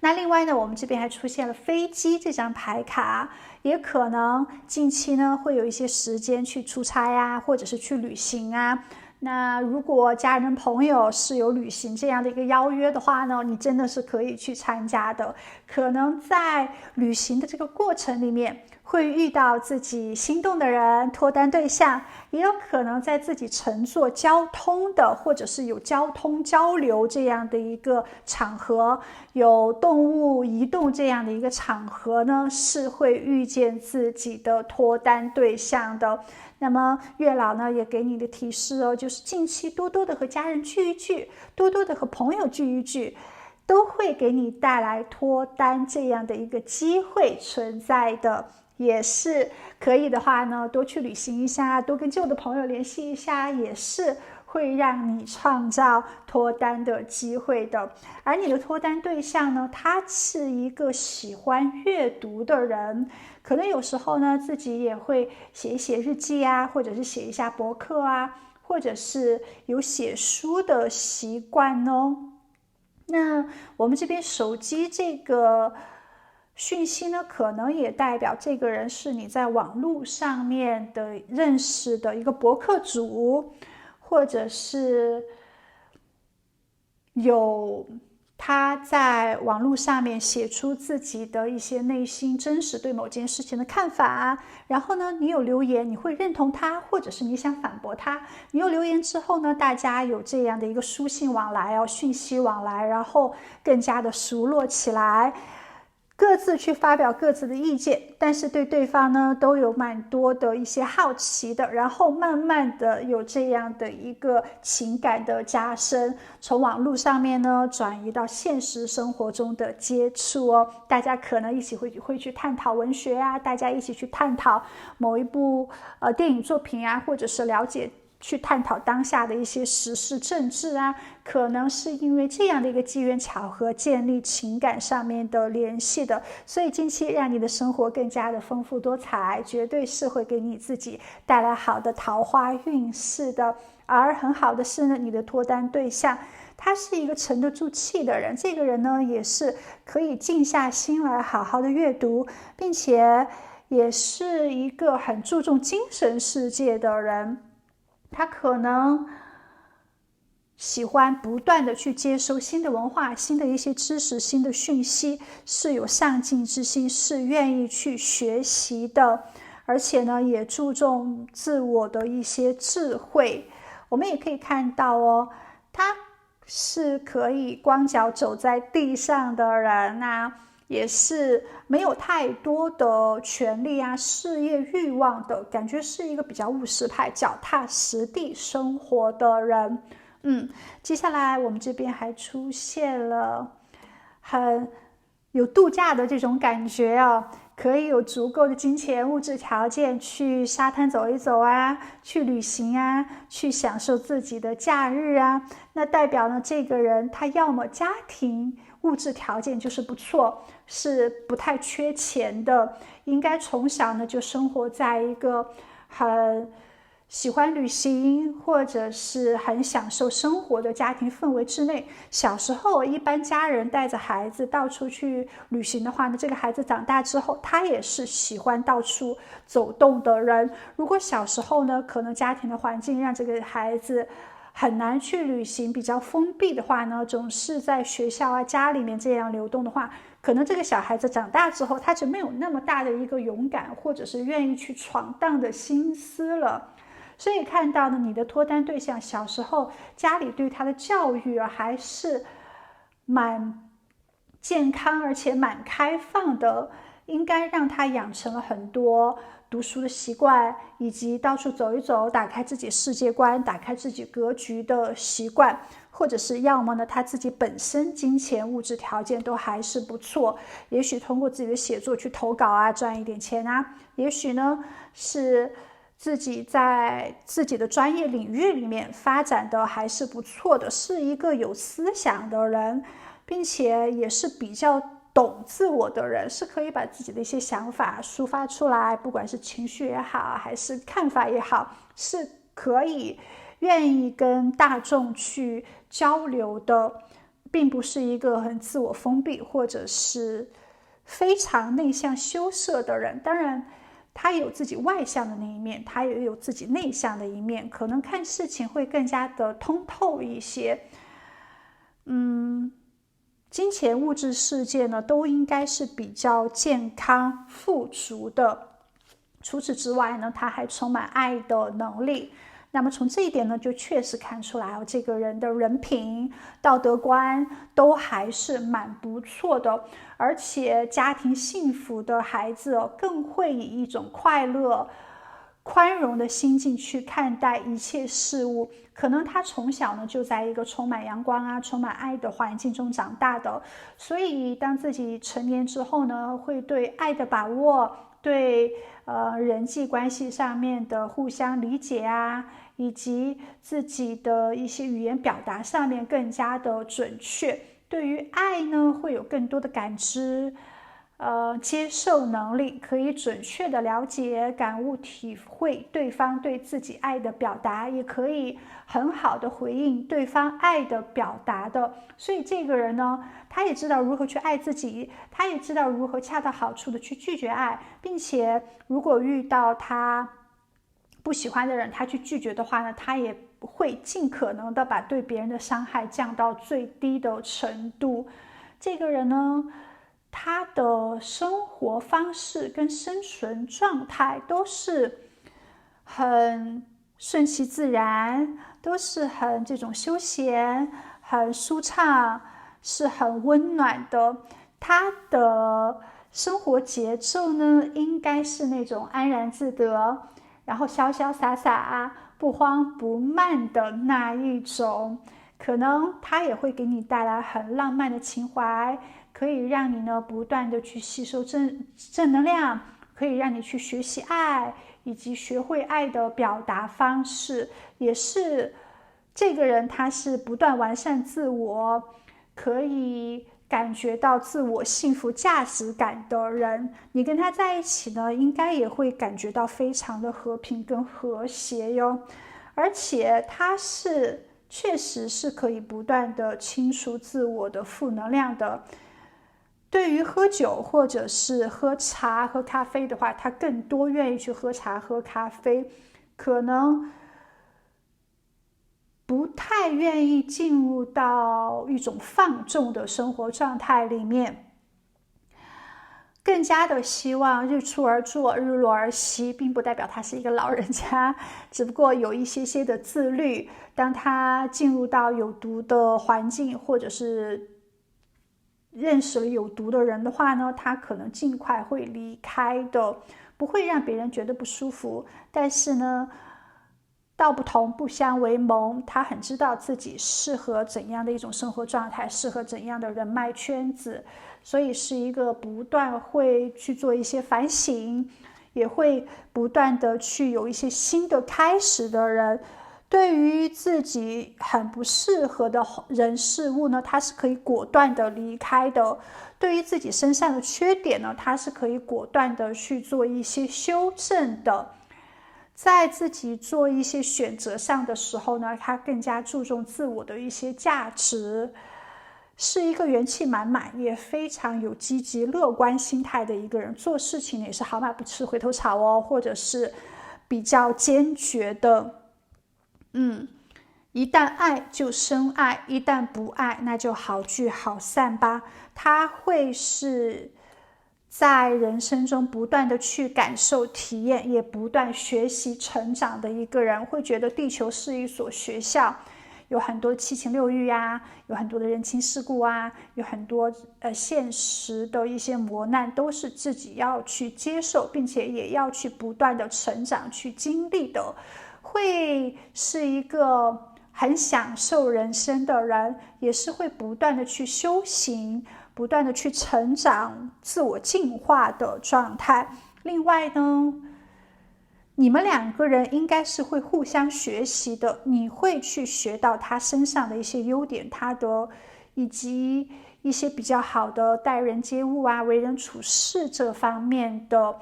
S1: 那另外呢，我们这边还出现了飞机这张牌卡，也可能近期呢会有一些时间去出差啊，或者是去旅行啊。那如果家人朋友是有旅行这样的一个邀约的话呢，你真的是可以去参加的。可能在旅行的这个过程里面，会遇到自己心动的人、脱单对象，也有可能在自己乘坐交通的，或者是有交通交流这样的一个场合，有动物移动这样的一个场合呢，是会遇见自己的脱单对象的。那么月老呢也给你的提示哦，就是近期多多的和家人聚一聚，多多的和朋友聚一聚，都会给你带来脱单这样的一个机会存在的。也是可以的话呢，多去旅行一下，多跟旧的朋友联系一下，也是会让你创造脱单的机会的。而你的脱单对象呢，他是一个喜欢阅读的人，可能有时候呢自己也会写一写日记啊，或者是写一下博客啊，或者是有写书的习惯哦。那我们这边手机这个讯息呢，可能也代表这个人是你在网络上面的认识的一个博客主，或者是有他在网络上面写出自己的一些内心真实对某件事情的看法，然后呢，你有留言，你会认同他，或者是你想反驳他。你有留言之后呢，大家有这样的一个书信往来哦，讯息往来，然后更加的熟络起来。各自去发表各自的意见，但是对对方呢都有蛮多的一些好奇的，然后慢慢的有这样的一个情感的加深，从网络上面呢转移到现实生活中的接触哦，大家可能一起会去探讨文学啊，大家一起去探讨某一部电影作品啊，或者是了解去探讨当下的一些时事政治啊，可能是因为这样的一个机缘巧合建立情感上面的联系的，所以近期让你的生活更加的丰富多彩，绝对是会给你自己带来好的桃花运势的。而很好的是呢，你的脱单对象他是一个沉得住气的人，这个人呢也是可以静下心来好好的阅读，并且也是一个很注重精神世界的人。他可能喜欢不断的去接收新的文化、新的一些知识、新的讯息，是有上进之心，是愿意去学习的，而且呢，也注重自我的一些智慧。我们也可以看到哦，他是可以光脚走在地上的人啊，也是没有太多的权利啊、事业欲望的，感觉是一个比较务实派、脚踏实地生活的人。接下来我们这边还出现了很有度假的这种感觉啊，可以有足够的金钱物质条件去沙滩走一走啊，去旅行啊，去享受自己的假日啊。那代表呢，这个人他要么家庭物质条件就是不错，是不太缺钱的，应该从小呢就生活在一个很喜欢旅行或者是很享受生活的家庭氛围之内。小时候一般家人带着孩子到处去旅行的话呢，这个孩子长大之后他也是喜欢到处走动的人。如果小时候呢可能家庭的环境让这个孩子很难去旅行，比较封闭的话呢，总是在学校啊家里面这样流动的话，可能这个小孩子长大之后他就没有那么大的一个勇敢或者是愿意去闯荡的心思了。所以看到呢，你的脱单对象小时候家里对他的教育还是蛮健康而且蛮开放的，应该让他养成了很多读书的习惯，以及到处走一走，打开自己世界观，打开自己格局的习惯。或者是要么呢，他自己本身金钱物质条件都还是不错，也许通过自己的写作去投稿啊，赚一点钱啊，也许呢是自己在自己的专业领域里面发展的还是不错的，是一个有思想的人，并且也是比较懂自我的人，是可以把自己的一些想法抒发出来，不管是情绪也好还是看法也好，是可以愿意跟大众去交流的，并不是一个很自我封闭或者是非常内向羞涩的人。当然他有自己外向的那一面，他也有自己内向的一面，可能看事情会更加的通透一些。金钱物质世界呢都应该是比较健康富足的，除此之外呢他还充满爱的能力。那么从这一点呢就确实看出来这个人的人品道德观都还是蛮不错的，而且家庭幸福的孩子更会以一种快乐宽容的心境去看待一切事物，可能他从小呢就在一个充满阳光啊充满爱的环境中长大的，所以当自己成年之后呢，会对爱的把握，对人际关系上面的互相理解啊，以及自己的一些语言表达上面更加的准确，对于爱呢会有更多的感知接受能力，可以准确的了解感悟体会对方对自己爱的表达，也可以很好的回应对方爱的表达的。所以这个人呢，他也知道如何去爱自己，他也知道如何恰到好处的去拒绝爱，并且如果遇到他不喜欢的人，他去拒绝的话呢，他也会尽可能的把对别人的伤害降到最低的程度。这个人呢，他的生活方式跟生存状态都是很顺其自然，都是很这种休闲很舒畅，是很温暖的。他的生活节奏呢应该是那种安然自得，然后潇潇洒洒不慌不慢的那一种，可能他也会给你带来很浪漫的情怀，可以让你呢不断的去吸收正能量，可以让你去学习爱，以及学会爱的表达方式。也是这个人他是不断完善自我，可以感觉到自我幸福价值感的人，你跟他在一起呢应该也会感觉到非常的和平跟和谐哟。而且他是确实是可以不断的清除自我的负能量的。对于喝酒或者是喝茶喝咖啡的话，他更多愿意去喝茶喝咖啡，可能不太愿意进入到一种放纵的生活状态里面，更加的希望日出而作日落而息，并不代表他是一个老人家，只不过有一些些的自律。当他进入到有毒的环境或者是认识了有毒的人的话呢，他可能尽快会离开的，不会让别人觉得不舒服。但是呢，道不同不相为谋，他很知道自己适合怎样的一种生活状态，适合怎样的人脉圈子，所以是一个不断会去做一些反省，也会不断的去有一些新的开始的人。对于自己很不适合的人事物呢，他是可以果断的离开的。对于自己身上的缺点呢，他是可以果断的去做一些修正的。在自己做一些选择上的时候呢，他更加注重自我的一些价值，是一个元气满满，也非常有积极乐观心态的一个人。做事情也是好马不吃回头草哦，或者是比较坚决的。一旦爱就深爱，一旦不爱那就好聚好散吧。他会是在人生中不断的去感受体验，也不断学习成长的一个人，会觉得地球是一所学校，有很多七情六欲啊，有很多的人情世故啊，有很多现实的一些磨难，都是自己要去接受，并且也要去不断的成长去经历的。会是一个很享受人生的人，也是会不断的去修行，不断的去成长，自我进化的状态。另外呢，你们两个人应该是会互相学习的，你会去学到他身上的一些优点，他的以及一些比较好的待人接物啊、为人处事这方面的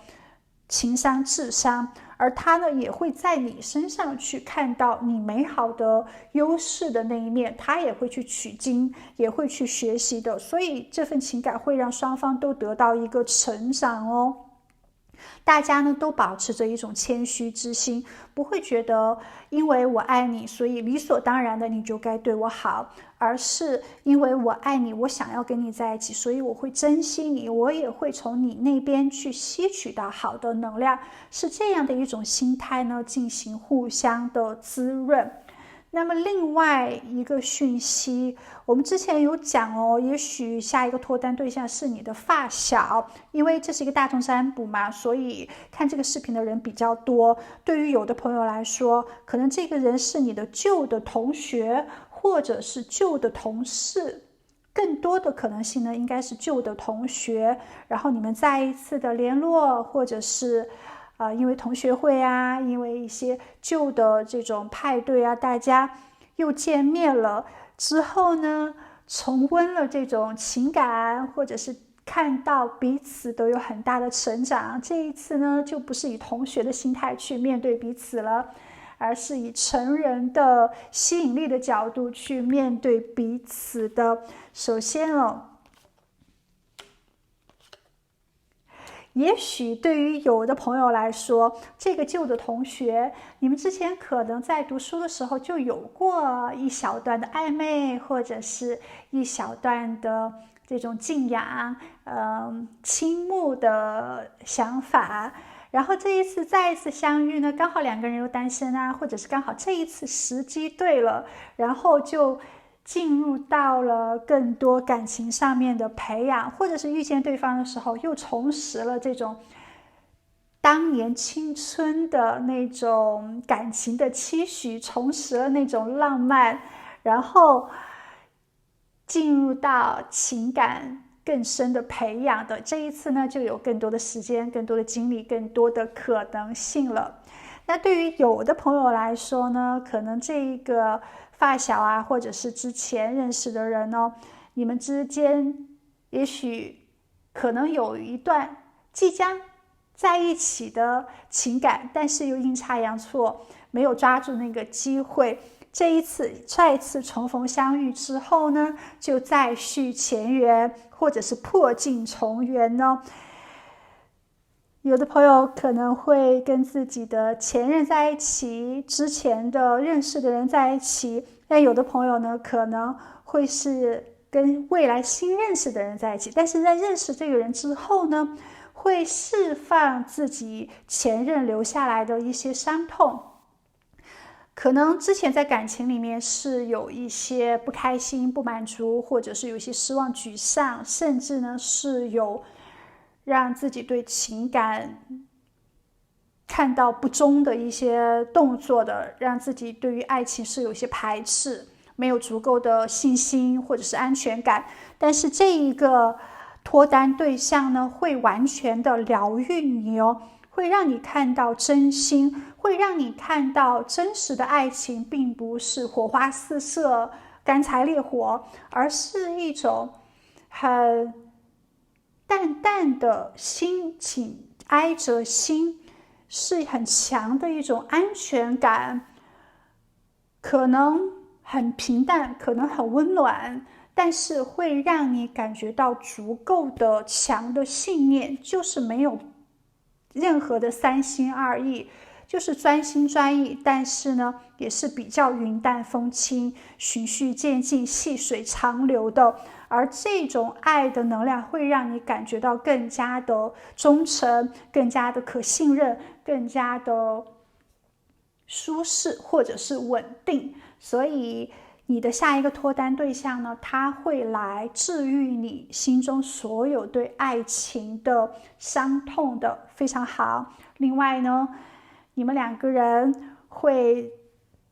S1: 情商、智商。而他呢，也会在你身上去看到你美好的优势的那一面，他也会去取经，也会去学习的。所以这份情感会让双方都得到一个成长哦。大家呢都保持着一种谦虚之心，不会觉得因为我爱你，所以理所当然的你就该对我好，而是因为我爱你，我想要跟你在一起，所以我会珍惜你，我也会从你那边去吸取到好的能量，是这样的一种心态呢，进行互相的滋润。那么另外一个讯息，我们之前有讲哦，也许下一个脱单对象是你的发小，因为这是一个大众占卜嘛，所以看这个视频的人比较多。对于有的朋友来说，可能这个人是你的旧的同学，或者是旧的同事，更多的可能性呢，应该是旧的同学，然后你们再一次的联络，或者是因为同学会啊，因为一些旧的这种派对啊，大家又见面了之后呢，重温了这种情感，或者是看到彼此都有很大的成长。这一次呢，就不是以同学的心态去面对彼此了，而是以成人的吸引力的角度去面对彼此的。首先也许对于有的朋友来说，这个旧的同学，你们之前可能在读书的时候就有过一小段的暧昧，或者是一小段的这种敬仰、倾慕的想法。然后这一次再一次相遇呢，刚好两个人又单身啊，或者是刚好这一次时机对了，然后就进入到了更多感情上面的培养，或者是遇见对方的时候又重拾了这种当年青春的那种感情的期许，重拾了那种浪漫，然后进入到情感更深的培养的。这一次呢，就有更多的时间、更多的精力、更多的可能性了。那对于有的朋友来说呢，可能这个发小啊，或者是之前认识的人呢，你们之间也许可能有一段即将在一起的情感，但是又阴差阳错没有抓住那个机会。这一次再次重逢相遇之后呢，就再续前缘，或者是破镜重圆呢。有的朋友可能会跟自己的前任在一起，之前的认识的人在一起，但有的朋友呢，可能会是跟未来新认识的人在一起，但是在认识这个人之后呢，会释放自己前任留下来的一些伤痛，可能之前在感情里面是有一些不开心、不满足，或者是有一些失望、沮丧，甚至呢是有让自己对情感看到不忠的一些动作的，让自己对于爱情是有些排斥，没有足够的信心或者是安全感。但是这一个脱单对象呢，会完全的疗愈你哦，会让你看到真心，会让你看到真实的爱情并不是火花四射、干柴烈火，而是一种很淡淡的心情，挨着心，是很强的一种安全感，可能很平淡，可能很温暖，但是会让你感觉到足够的强的信念，就是没有任何的三心二意，就是专心专意，但是呢也是比较云淡风轻、循序渐进、细水长流的。而这种爱的能量会让你感觉到更加的忠诚，更加的可信任，更加的舒适或者是稳定。所以你的下一个脱单对象呢，他会来治愈你心中所有对爱情的伤痛的，非常好。另外呢，你们两个人会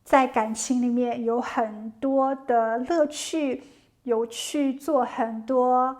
S1: 在感情里面有很多的乐趣，有去做很多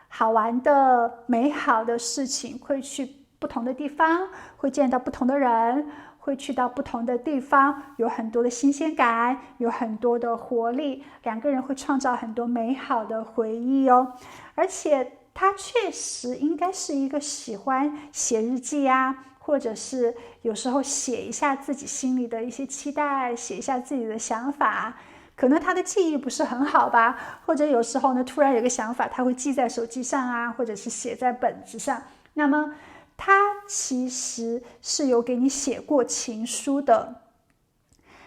S1: 好玩的美好的事情，会去不同的地方，会见到不同的人，会去到不同的地方，有很多的新鲜感，有很多的活力，两个人会创造很多美好的回忆哦。而且他确实应该是一个喜欢写日记啊，或者是有时候写一下自己心里的一些期待，写一下自己的想法。可能他的记忆不是很好吧，或者有时候呢，突然有个想法，他会记在手机上啊，或者是写在本子上。那么他其实是有给你写过情书的，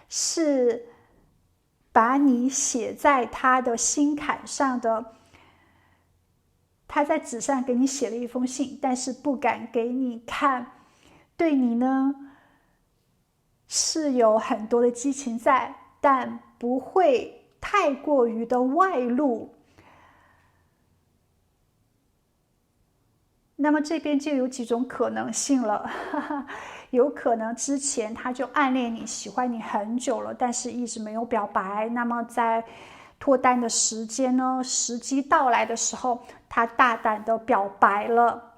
S1: 是把你写在他的心坎上的。他在纸上给你写了一封信，但是不敢给你看，对你呢是有很多的激情在，但不会太过于的外露。那么这边就有几种可能性了，有可能之前他就暗恋你，喜欢你很久了，但是一直没有表白。那么在脱单的时间呢，时机到来的时候，他大胆的表白了。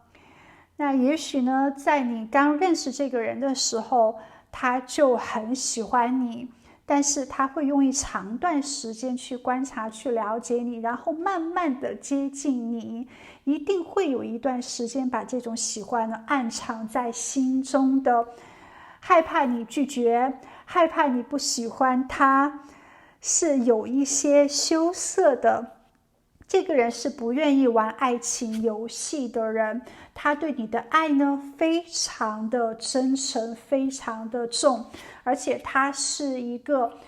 S1: 那也许呢，在你刚认识这个人的时候，他就很喜欢你，但是他会用一长段时间去观察、去了解你，然后慢慢的接近你，一定会有一段时间把这种喜欢呢暗藏在心中的，害怕你拒绝，害怕你不喜欢他，是有一些羞涩的。这个人是不愿意玩爱情游戏的人，他对你的爱呢非常的真诚，非常的重，而且他是一个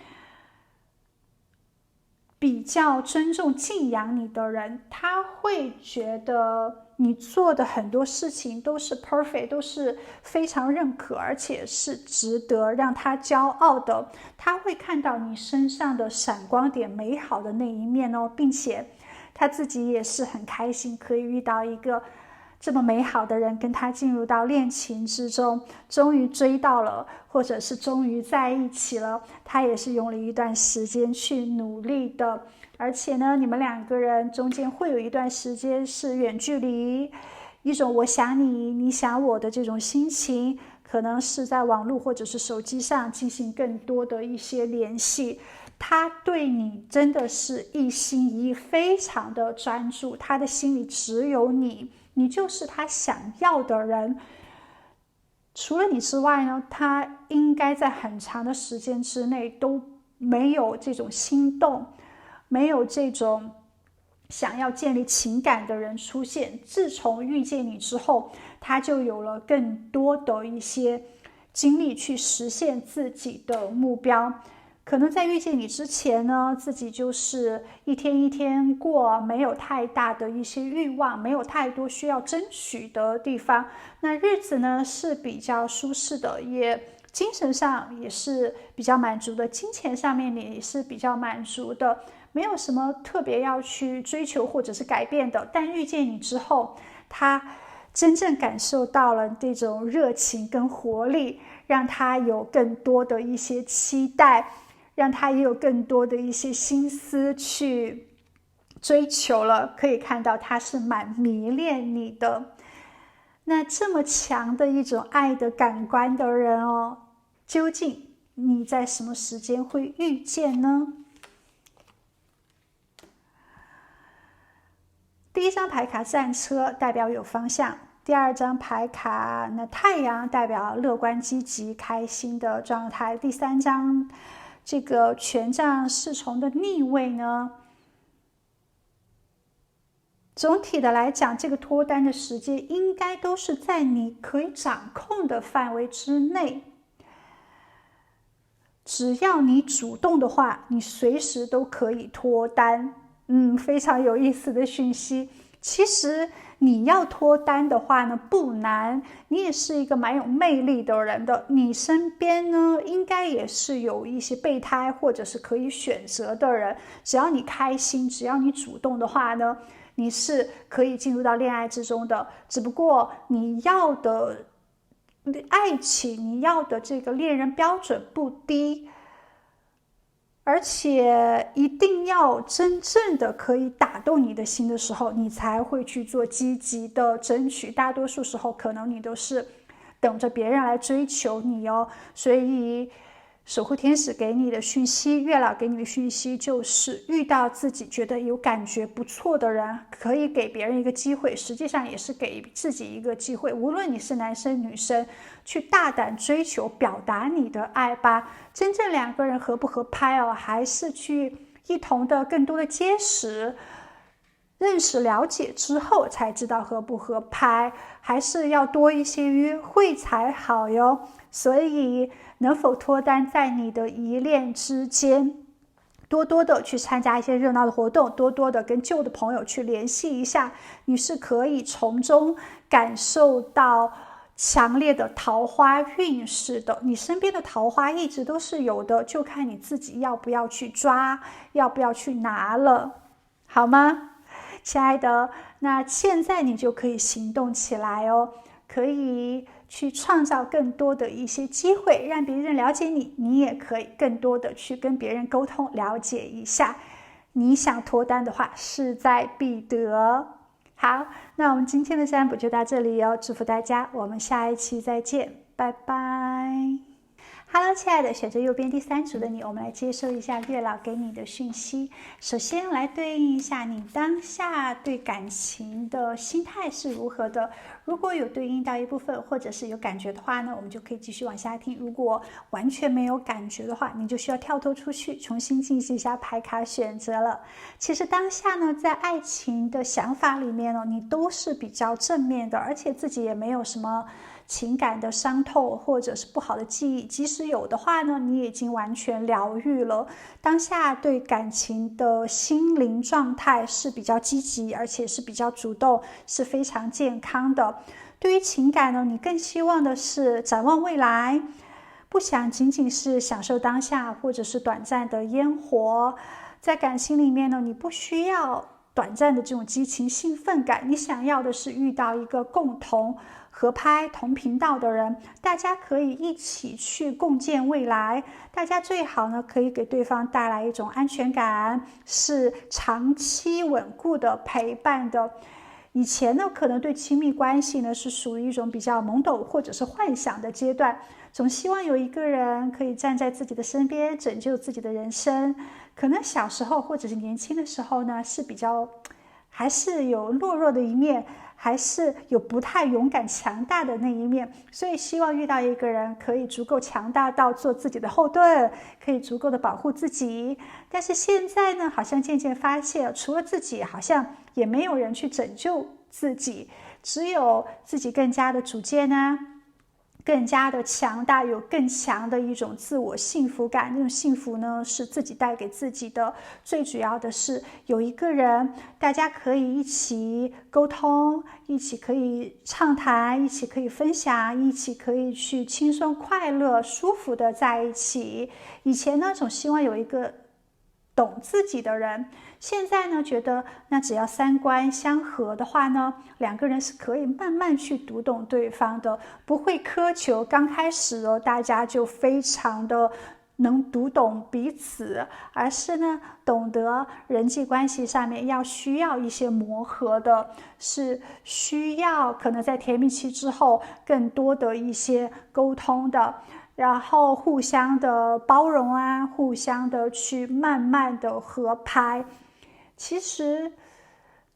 S1: 比较尊重敬仰你的人，他会觉得你做的很多事情都是 perfect， 都是非常认可，而且是值得让他骄傲的。他会看到你身上的闪光点，美好的那一面哦，并且他自己也是很开心可以遇到一个这么美好的人，跟他进入到恋情之中，终于追到了，或者是终于在一起了。他也是用了一段时间去努力的，而且呢，你们两个人中间会有一段时间是远距离，一种我想你，你想我的这种心情，可能是在网络或者是手机上进行更多的一些联系。他对你真的是一心一意，非常的专注，他的心里只有你，你就是他想要的人。除了你之外呢，他应该在很长的时间之内都没有这种心动，没有这种想要建立情感的人出现。自从遇见你之后，他就有了更多的一些精力去实现自己的目标。可能在遇见你之前呢，自己就是一天一天过，没有太大的一些欲望，没有太多需要争取的地方。那日子呢是比较舒适的，也精神上也是比较满足的，金钱上面你是比较满足的，没有什么特别要去追求或者是改变的。但遇见你之后，他真正感受到了这种热情跟活力，让他有更多的一些期待，让他也有更多的一些心思去追求了。可以看到他是蛮迷恋你的。那这么强的一种爱的感官的人哦，究竟你在什么时间会遇见呢？第一张牌卡战车代表有方向，第二张牌卡那太阳代表乐观积极开心的状态，第三张这个权杖侍从的逆位呢，总体的来讲，这个脱单的时间应该都是在你可以掌控的范围之内。只要你主动的话，你随时都可以脱单。非常有意思的讯息。其实你要脱单的话呢，不难，你也是一个蛮有魅力的人的。你身边呢，应该也是有一些备胎或者是可以选择的人。只要你开心，只要你主动的话呢，你是可以进入到恋爱之中的。只不过你要的爱情，你要的这个恋人标准不低，而且一定要真正的可以打动你的心的时候，你才会去做积极的争取。大多数时候可能你都是等着别人来追求你哦。所以守护天使给你的讯息，月老给你的讯息就是遇到自己觉得有感觉不错的人，可以给别人一个机会，实际上也是给自己一个机会。无论你是男生女生，去大胆追求表达你的爱吧。真正两个人合不合拍哦，还是去一同的更多的结识认识了解之后才知道合不合拍，还是要多一些约会才好哟。所以能否脱单在你的一恋之间，多多的去参加一些热闹的活动，多多的跟旧的朋友去联系一下，你是可以从中感受到强烈的桃花运势的。你身边的桃花一直都是有的，就看你自己要不要去抓，要不要去拿了，好吗？亲爱的，那现在你就可以行动起来哦，可以去创造更多的一些机会，让别人了解你，你也可以更多的去跟别人沟通，了解一下。你想脱单的话，势在必得。好，那我们今天的占卜就到这里哦，祝福大家，我们下一期再见，拜拜。Hello， 亲爱的，选择右边第三组的你，我们来接收一下月老给你的讯息。首先来对应一下你当下对感情的心态是如何的。如果有对应到一部分，或者是有感觉的话呢，我们就可以继续往下听。如果完全没有感觉的话，你就需要跳脱出去，重新进行一下牌卡选择了。其实当下呢，在爱情的想法里面呢，你都是比较正面的，而且自己也没有什么情感的伤痛或者是不好的记忆，即使有的话呢，你已经完全疗愈了。当下对感情的心灵状态是比较积极，而且是比较主动，是非常健康的。对于情感呢，你更希望的是展望未来，不想仅仅是享受当下或者是短暂的烟火。在感情里面呢，你不需要短暂的这种激情兴奋感，你想要的是遇到一个共同合拍同频道的人，大家可以一起去共建未来。大家最好呢，可以给对方带来一种安全感，是长期稳固的陪伴的。以前呢，可能对亲密关系呢是属于一种比较懵懂或者是幻想的阶段，总希望有一个人可以站在自己的身边，拯救自己的人生。可能小时候或者是年轻的时候呢，是比较还是有懦弱的一面，还是有不太勇敢强大的那一面，所以希望遇到一个人可以足够强大到做自己的后盾，可以足够的保护自己。但是现在呢，好像渐渐发现，除了自己，好像也没有人去拯救自己，只有自己更加的主见啊，更加的强大，有更强的一种自我幸福感。那种幸福呢，是自己带给自己的。最主要的是有一个人，大家可以一起沟通，一起可以畅谈，一起可以分享，一起可以去轻松快乐舒服的在一起。以前呢，总希望有一个懂自己的人，现在呢，觉得那只要三观相合的话呢，两个人是可以慢慢去读懂对方的，不会苛求刚开始大家就非常的能读懂彼此，而是呢，懂得人际关系上面需要一些磨合的，是需要可能在甜蜜期之后更多的一些沟通的，然后互相的包容啊，互相的去慢慢的合拍。其实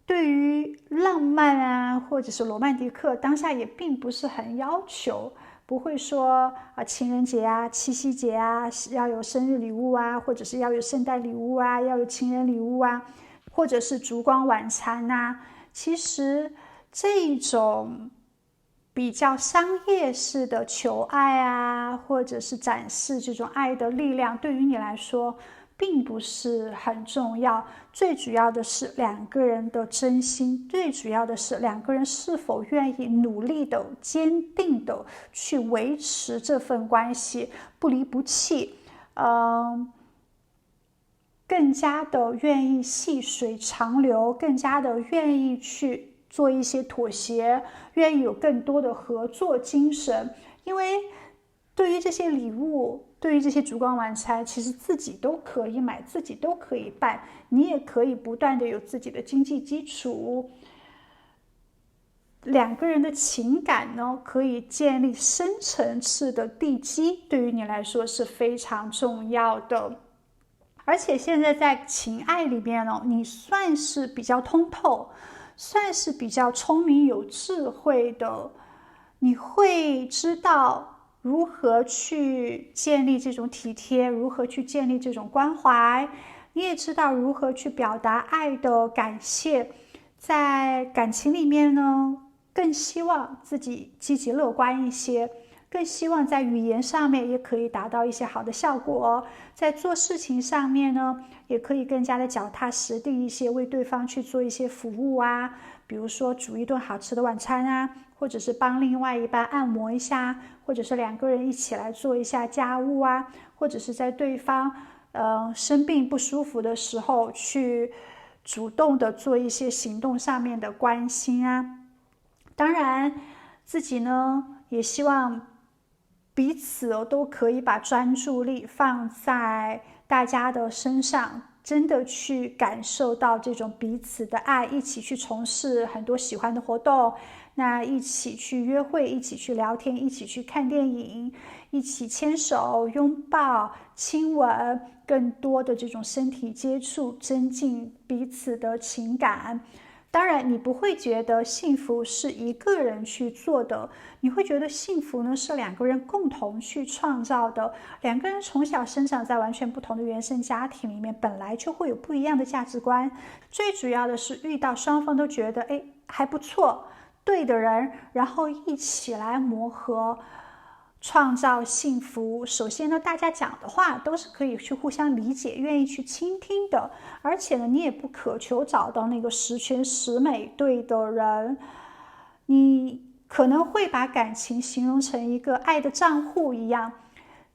S1: 对于浪漫啊，或者是罗曼蒂克，当下也并不是很要求，不会说情人节啊、七夕节啊要有生日礼物啊，或者是要有圣诞礼物啊，要有情人礼物啊，或者是烛光晚餐啊。其实这种比较商业式的求爱啊，或者是展示这种爱的力量，对于你来说并不是很重要。最主要的是两个人的真心，最主要的是两个人是否愿意努力的、坚定的去维持这份关系，不离不弃，更加的愿意细水长流，更加的愿意去做一些妥协，愿意有更多的合作精神。因为对于这些礼物，对于这些烛光晚餐，其实自己都可以买，自己都可以办，你也可以不断的有自己的经济基础，两个人的情感呢，可以建立深层次的地基，对于你来说是非常重要的。而且现在在情爱里面呢，你算是比较通透，算是比较聪明有智慧的，你会知道如何去建立这种体贴，如何去建立这种关怀，你也知道如何去表达爱的感谢。在感情里面呢，更希望自己积极乐观一些，更希望在语言上面也可以达到一些好的效果，在做事情上面呢，也可以更加的脚踏实地一些，为对方去做一些服务啊，比如说煮一顿好吃的晚餐啊，或者是帮另外一半按摩一下，或者是两个人一起来做一下家务啊，或者是在对方生病不舒服的时候去主动的做一些行动上面的关心啊。当然自己呢也希望彼此都可以把专注力放在大家的身上，真的去感受到这种彼此的爱，一起去从事很多喜欢的活动，那一起去约会，一起去聊天，一起去看电影，一起牵手拥抱亲吻，更多的这种身体接触，增进彼此的情感。当然你不会觉得幸福是一个人去做的，你会觉得幸福呢是两个人共同去创造的。两个人从小生长在完全不同的原生家庭里面，本来就会有不一样的价值观，最主要的是遇到双方都觉得还不错，对的人，然后一起来磨合，创造幸福。首先呢，大家讲的话都是可以去互相理解，愿意去倾听的，而且呢，你也不渴求找到那个十全十美对的人。你可能会把感情形容成一个爱的账户一样，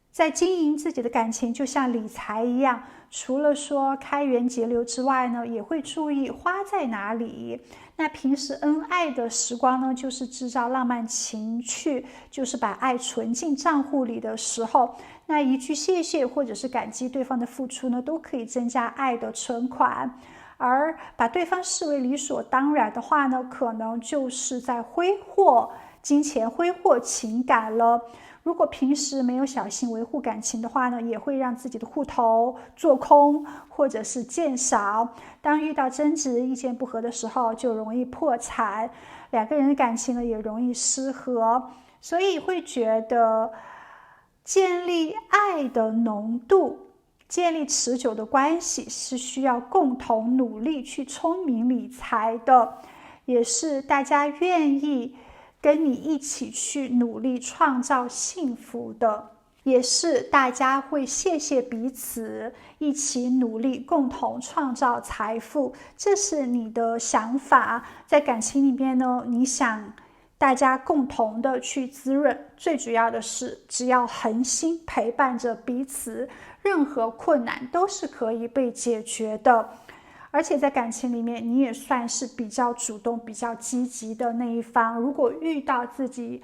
S1: 在经营自己的感情就像理财一样，除了说开源节流之外呢，也会注意花在哪里。那平时恩爱的时光呢，就是制造浪漫情趣，就是把爱存进账户里的时候，那一句谢谢或者是感激对方的付出呢，都可以增加爱的存款。而把对方视为理所当然的话呢，可能就是在挥霍金钱、挥霍情感了。如果平时没有小心维护感情的话呢，也会让自己的户头做空或者是减少。当遇到争执、意见不合的时候，就容易破产，两个人的感情呢也容易失和。所以会觉得建立爱的浓度，建立持久的关系是需要共同努力去聪明理财的，也是大家愿意跟你一起去努力创造幸福的，也是大家会谢谢彼此，一起努力共同创造财富。这是你的想法。在感情里面呢，你想大家共同的去滋润，最主要的是只要恒心陪伴着彼此，任何困难都是可以被解决的。而且在感情里面，你也算是比较主动、比较积极的那一方。如果遇到自己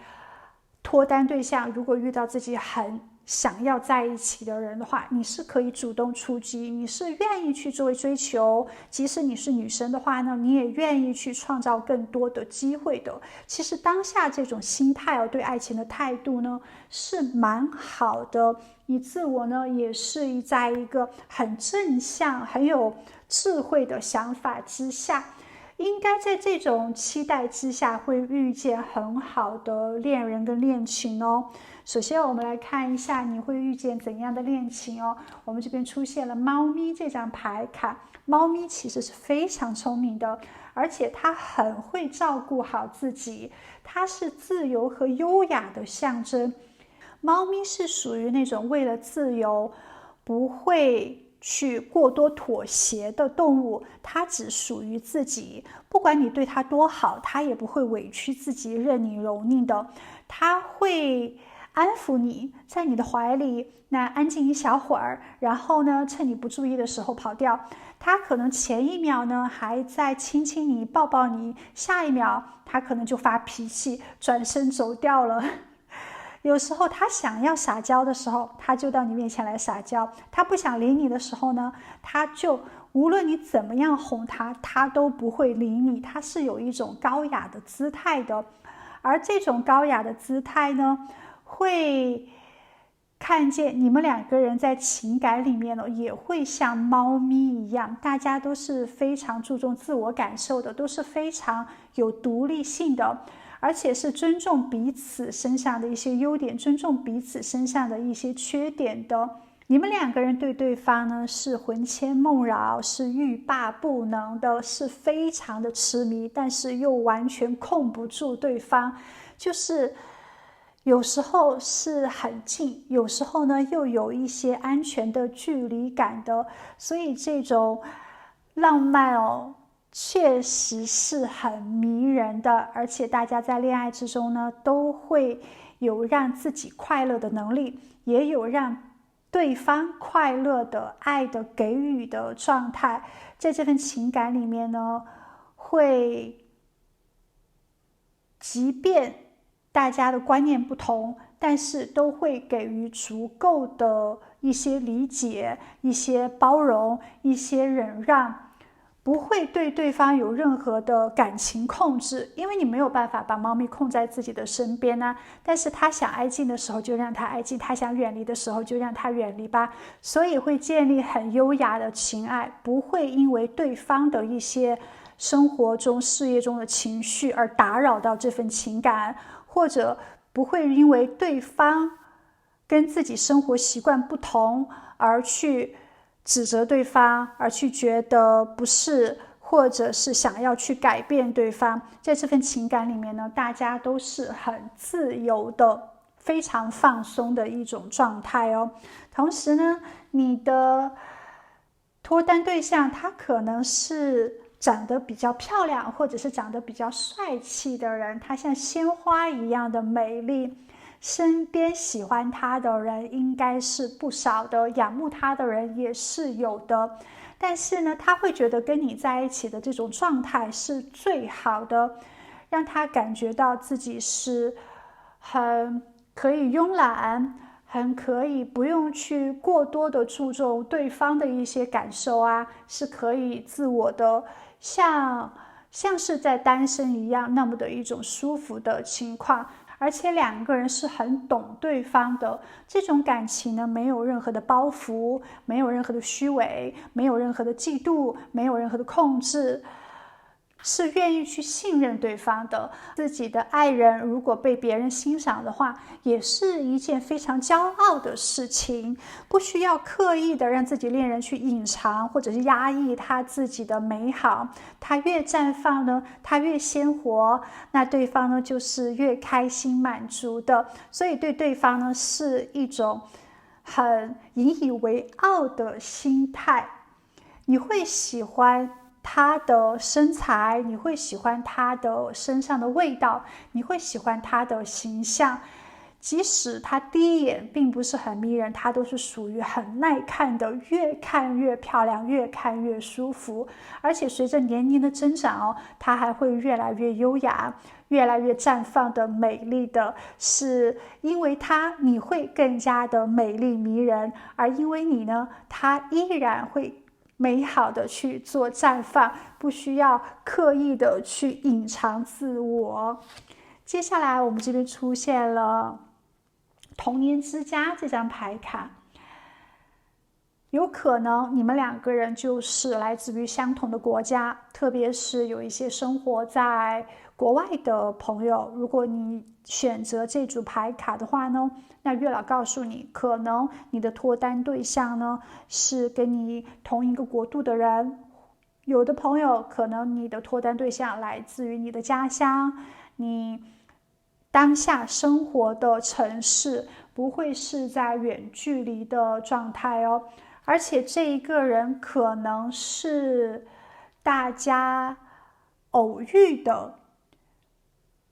S1: 脱单对象，如果遇到自己很想要在一起的人的话，你是可以主动出击，你是愿意去作为追求。即使你是女生的话呢，你也愿意去创造更多的机会的。其实当下这种心态对爱情的态度呢，是蛮好的。你自我呢，也是在一个很正向、很有智慧的想法之下，应该在这种期待之下会遇见很好的恋人跟恋情哦。首先我们来看一下你会遇见怎样的恋情哦。我们这边出现了猫咪这张牌卡，猫咪其实是非常聪明的，而且它很会照顾好自己，它是自由和优雅的象征。猫咪是属于那种为了自由不会去过多妥协的动物，它只属于自己，不管你对它多好，它也不会委屈自己任你蹂躏的。它会安抚你，在你的怀里那安静一小会儿，然后呢趁你不注意的时候跑掉。它可能前一秒呢还在亲亲你抱抱你，下一秒它可能就发脾气转身走掉了。有时候他想要撒娇的时候，他就到你面前来撒娇；他不想理你的时候呢，他就无论你怎么样哄他，他都不会理你。他是有一种高雅的姿态的，而这种高雅的姿态呢，会看见你们两个人在情感里面呢，也会像猫咪一样，大家都是非常注重自我感受的，都是非常有独立性的。而且是尊重彼此身上的一些优点，尊重彼此身上的一些缺点的。你们两个人对对方呢是魂牵梦绕，是欲罢不能的，是非常的痴迷，但是又完全控不住对方。就是有时候是很近，有时候呢又有一些安全的距离感的。所以这种浪漫确实是很迷人的，而且大家在恋爱之中呢，都会有让自己快乐的能力，也有让对方快乐的爱的给予的状态。在这份情感里面呢，会即便大家的观念不同，但是都会给予足够的一些理解、一些包容、一些忍让，不会对对方有任何的感情控制。因为你没有办法把猫咪控在自己的身边啊，但是他想挨近的时候就让他挨近，他想远离的时候就让他远离吧。所以会建立很优雅的情爱，不会因为对方的一些生活中事业中的情绪而打扰到这份情感，或者不会因为对方跟自己生活习惯不同而去指责对方，而去觉得不是，或者是想要去改变对方。在这份情感里面呢，大家都是很自由的，非常放松的一种状态哦。同时呢，你的脱单对象他可能是长得比较漂亮，或者是长得比较帅气的人，他像鲜花一样的美丽，身边喜欢他的人应该是不少的，仰慕他的人也是有的。但是呢，他会觉得跟你在一起的这种状态是最好的，让他感觉到自己是很可以慵懒，很可以不用去过多的注重对方的一些感受啊，是可以自我的像是在单身一样那么的一种舒服的情况。而且两个人是很懂对方的，这种感情呢，没有任何的包袱，没有任何的虚伪，没有任何的嫉妒，没有任何的控制，是愿意去信任对方的。自己的爱人如果被别人欣赏的话，也是一件非常骄傲的事情，不需要刻意的让自己恋人去隐藏或者是压抑他自己的美好。他越绽放呢，他越鲜活，那对方呢就是越开心满足的。所以对对方呢是一种很引以为傲的心态。你会喜欢他的身材，你会喜欢他的身上的味道，你会喜欢他的形象，即使他第一眼并不是很迷人，他都是属于很耐看的，越看越漂亮，越看越舒服。而且随着年龄的增长他还会越来越优雅，越来越绽放的美丽的，是因为他你会更加的美丽迷人，而因为你呢，他依然会美好的去做绽放，不需要刻意的去隐藏自我。接下来我们这边出现了童年之家这张牌卡，有可能你们两个人就是来自于相同的国家，特别是有一些生活在国外的朋友，如果你选择这组牌卡的话呢，那月老告诉你，可能你的脱单对象呢是跟你同一个国度的人。有的朋友可能你的脱单对象来自于你的家乡，你当下生活的城市，不会是在远距离的状态而且这一个人可能是大家偶遇的。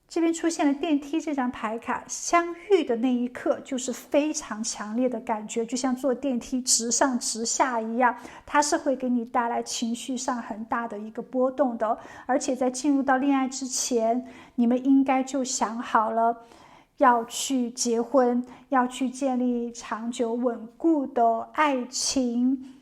S1: 这边出现了电梯这张牌卡，相遇的那一刻就是非常强烈的感觉，就像坐电梯直上直下一样，它是会给你带来情绪上很大的一个波动的。而且在进入到恋爱之前，你们应该就想好了要去结婚，要去建立长久稳固的爱情，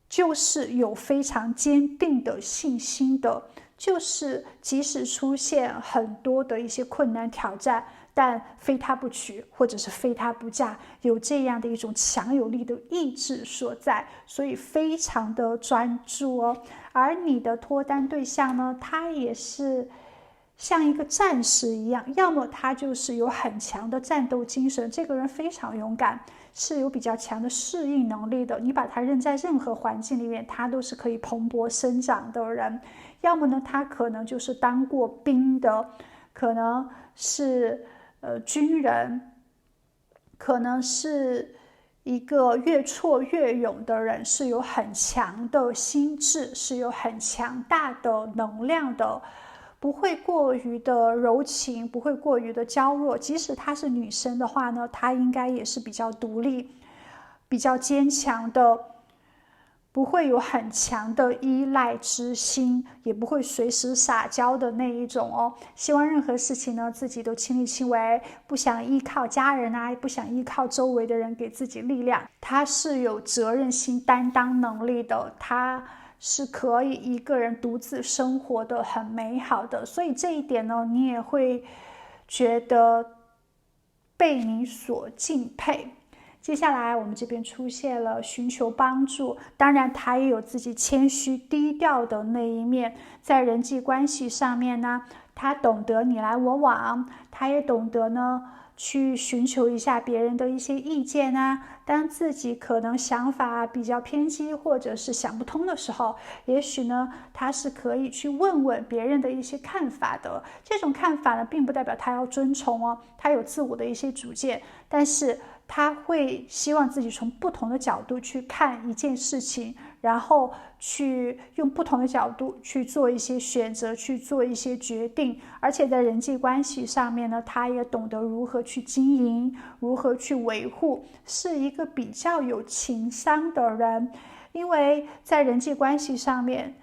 S1: 就是有非常坚定的信心的，就是即使出现很多的一些困难挑战，但非他不娶或者是非他不嫁，有这样的一种强有力的意志所在，所以非常的专注而你的脱单对象呢，他也是像一个战士一样，要么他就是有很强的战斗精神，这个人非常勇敢，是有比较强的适应能力的，你把他扔在任何环境里面，他都是可以蓬勃生长的人。要么呢，他可能就是当过兵的，可能是军人，可能是一个越挫越勇的人，是有很强的心智，是有很强大的能量的，不会过于的柔情，不会过于的娇弱。即使她是女生的话呢，她应该也是比较独立，比较坚强的，不会有很强的依赖之心，也不会随时撒娇的那一种希望任何事情呢自己都亲力亲为，不想依靠家人也不想依靠周围的人给自己力量。他是有责任心、担当能力的，他是可以一个人独自生活的很美好的，所以这一点呢，你也会觉得被你所敬佩。接下来我们这边出现了寻求帮助，当然他也有自己谦虚低调的那一面，在人际关系上面呢，他懂得你来我往，他也懂得呢去寻求一下别人的一些意见当自己可能想法比较偏激或者是想不通的时候，也许呢他是可以去问问别人的一些看法的。这种看法呢并不代表他要遵从他有自我的一些主见，但是他会希望自己从不同的角度去看一件事情，然后去用不同的角度去做一些选择，去做一些决定。而且在人际关系上面呢，他也懂得如何去经营，如何去维护，是一个比较有情商的人。因为在人际关系上面，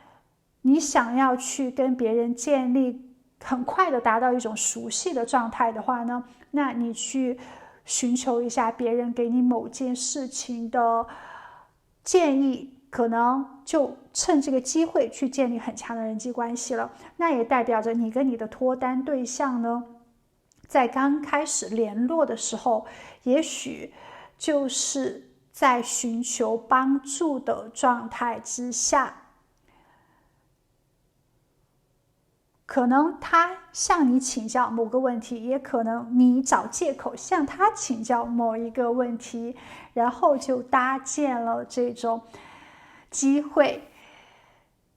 S1: 你想要去跟别人建立很快的达到一种熟悉的状态的话呢，那你去寻求一下别人给你某件事情的建议，可能就趁这个机会去建立很强的人际关系了。那也代表着你跟你的脱单对象呢，在刚开始联络的时候，也许就是在寻求帮助的状态之下。可能他向你请教某个问题，也可能你找借口向他请教某一个问题，然后就搭建了这种机会。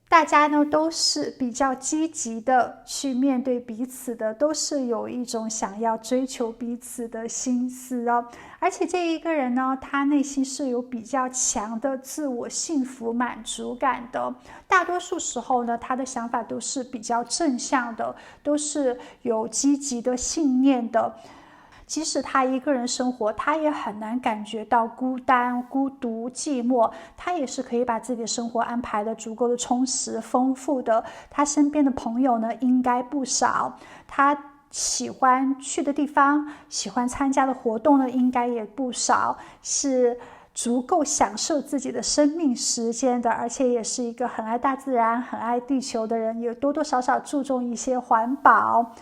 S1: 大家呢都是比较积极的去面对彼此的，都是有一种想要追求彼此的心思哦。而且这一个人呢，他内心是有比较强的自我幸福满足感的。大多数时候呢，他的想法都是比较正向的，都是有积极的信念的。即使他一个人生活，他也很难感觉到孤单、孤独、寂寞，他也是可以把自己的生活安排的足够的充实、丰富的。他身边的朋友呢，应该不少，他喜欢去的地方、喜欢参加的活动呢，应该也不少，是足够享受自己的生命时间的，而且也是一个很爱大自然、很爱地球的人，也多多少少注重一些环保。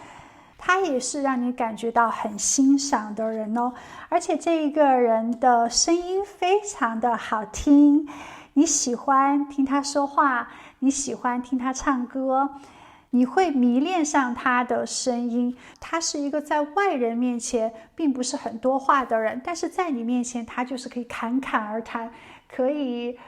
S1: 他也是让你感觉到很欣赏的人哦，而且这一个人的声音非常的好听，你喜欢听他说话，你喜欢听他唱歌，你会迷恋上他的声音。他是一个在外人面前并不是很多话的人，但是在你面前他就是可以侃侃而谈，可以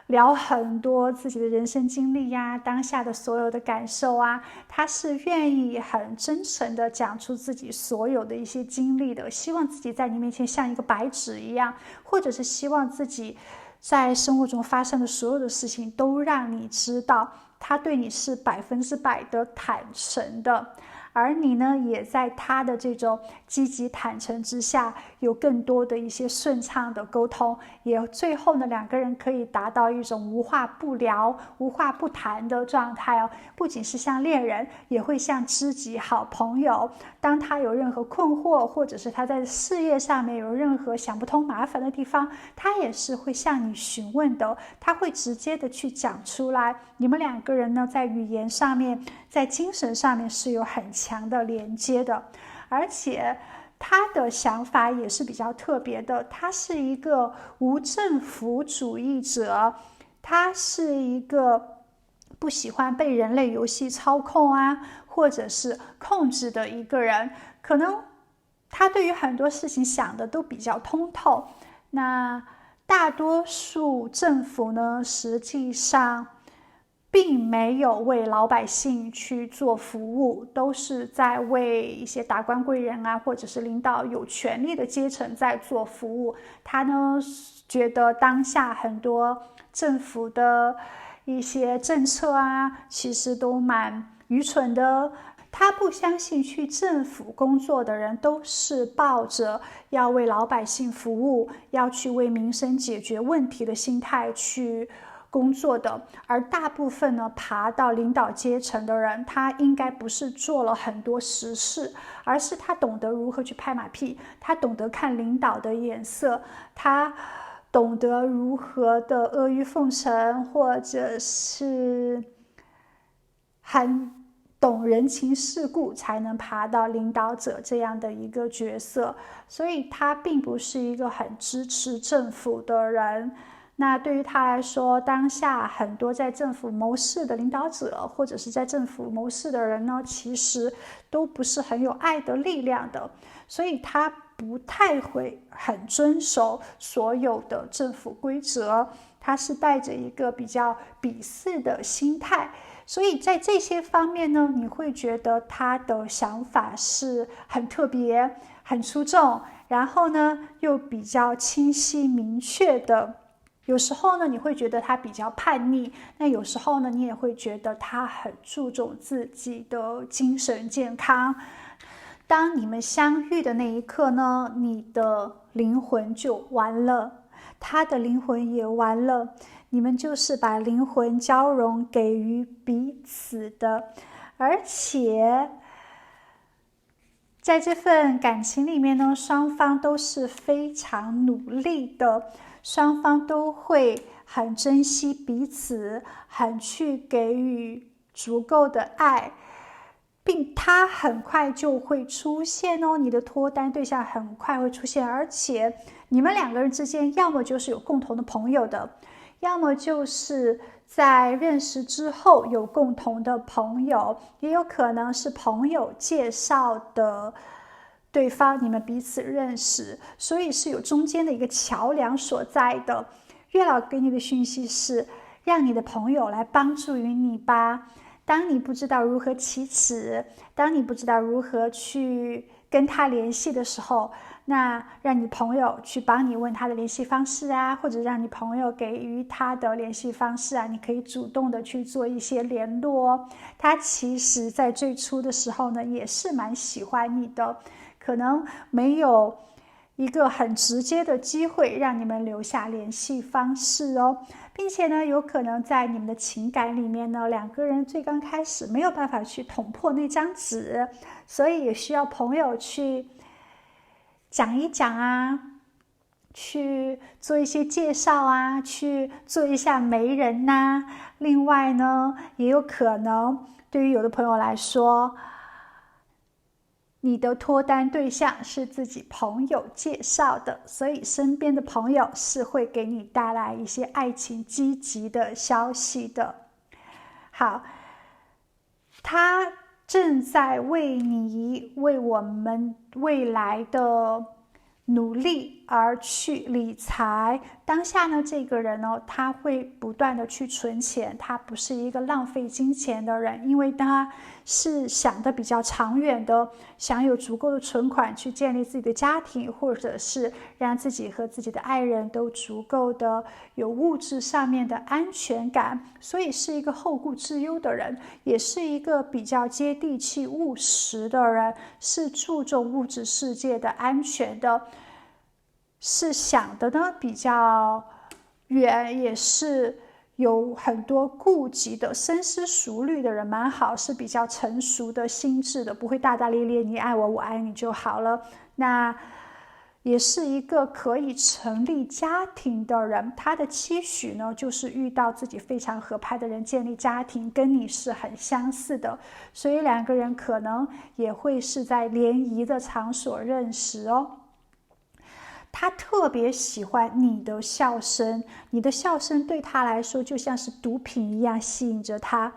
S1: 聊很多自己的人生经历呀，当下的所有的感受啊，他是愿意很真诚的讲出自己所有的一些经历的，希望自己在你面前像一个白纸一样，或者是希望自己在生活中发生的所有的事情都让你知道，他对你是100%的坦诚的。而你呢，也在他的这种积极坦诚之下，有更多的一些顺畅的沟通，也最后呢，两个人可以达到一种无话不聊、无话不谈的状态哦。不仅是像恋人，也会像知己、好朋友。当他有任何困惑，或者是他在事业上面有任何想不通、麻烦的地方，他也是会向你询问的，他会直接的去讲出来。你们两个人呢，在语言上面，在精神上面是有很强的连接的，而且他的想法也是比较特别的，他是一个无政府主义者，他是一个不喜欢被人类游戏操控啊，或者是控制的一个人。可能他对于很多事情想的都比较通透。那大多数政府呢，实际上并没有为老百姓去做服务，都是在为一些达官贵人啊，或者是领导有权力的阶层在做服务。他呢，觉得当下很多政府的一些政策啊，其实都蛮愚蠢的。他不相信去政府工作的人都是抱着要为老百姓服务，要去为民生解决问题的心态去工作的。而大部分呢，爬到领导阶层的人，他应该不是做了很多实事，而是他懂得如何去拍马屁，他懂得看领导的眼色，他懂得如何的阿谀奉承，或者是很懂人情世故，才能爬到领导者这样的一个角色。所以他并不是一个很支持政府的人。那对于他来说，当下很多在政府谋事的领导者，或者是在政府谋事的人呢，其实都不是很有爱的力量的，所以他不太会很遵守所有的政府规则，他是带着一个比较鄙视的心态。所以在这些方面呢，你会觉得他的想法是很特别、很出众，然后呢又比较清晰明确的。有时候呢，你会觉得他比较叛逆，那有时候呢，你也会觉得他很注重自己的精神健康。当你们相遇的那一刻呢，你的灵魂就完了，他的灵魂也完了，你们就是把灵魂交融给予彼此的。而且在这份感情里面呢，双方都是非常努力的，双方都会很珍惜彼此，很去给予足够的爱，并它很快就会出现哦，你的脱单对象很快会出现。而且你们两个人之间要么就是有共同的朋友的，要么就是在认识之后有共同的朋友，也有可能是朋友介绍的对方，你们彼此认识，所以是有中间的一个桥梁所在的。月老给你的讯息是让你的朋友来帮助于你吧。当你不知道如何启齿，当你不知道如何去跟他联系的时候，那让你朋友去帮你问他的联系方式啊，或者让你朋友给予他的联系方式啊，你可以主动的去做一些联络哦。他其实在最初的时候呢，也是蛮喜欢你的，可能没有一个很直接的机会让你们留下联系方式哦，并且呢，有可能在你们的情感里面呢，两个人最刚开始没有办法去捅破那张纸，所以也需要朋友去讲一讲啊，去做一些介绍啊，去做一下媒人呐。另外呢，也有可能对于有的朋友来说，你的脱单对象是自己朋友介绍的，所以身边的朋友是会给你带来一些爱情积极的消息的。好，他正在为我们未来的努力而去理财。当下呢，这个人呢，他会不断的去存钱，他不是一个浪费金钱的人，因为他是想的比较长远的，想有足够的存款去建立自己的家庭，或者是让自己和自己的爱人都足够的有物质上面的安全感，所以是一个后顾之忧的人，也是一个比较接地气务实的人，是注重物质世界的安全的，是想的呢比较远，也是有很多顾忌的，深思熟虑的人蛮好，是比较成熟的心智的，不会大大咧咧，你爱我我爱你就好了。那也是一个可以成立家庭的人，他的期许呢，就是遇到自己非常合拍的人建立家庭，跟你是很相似的，所以两个人可能也会是在联谊的场所认识哦。他特别喜欢你的笑声，你的笑声对他来说就像是毒品一样吸引着他。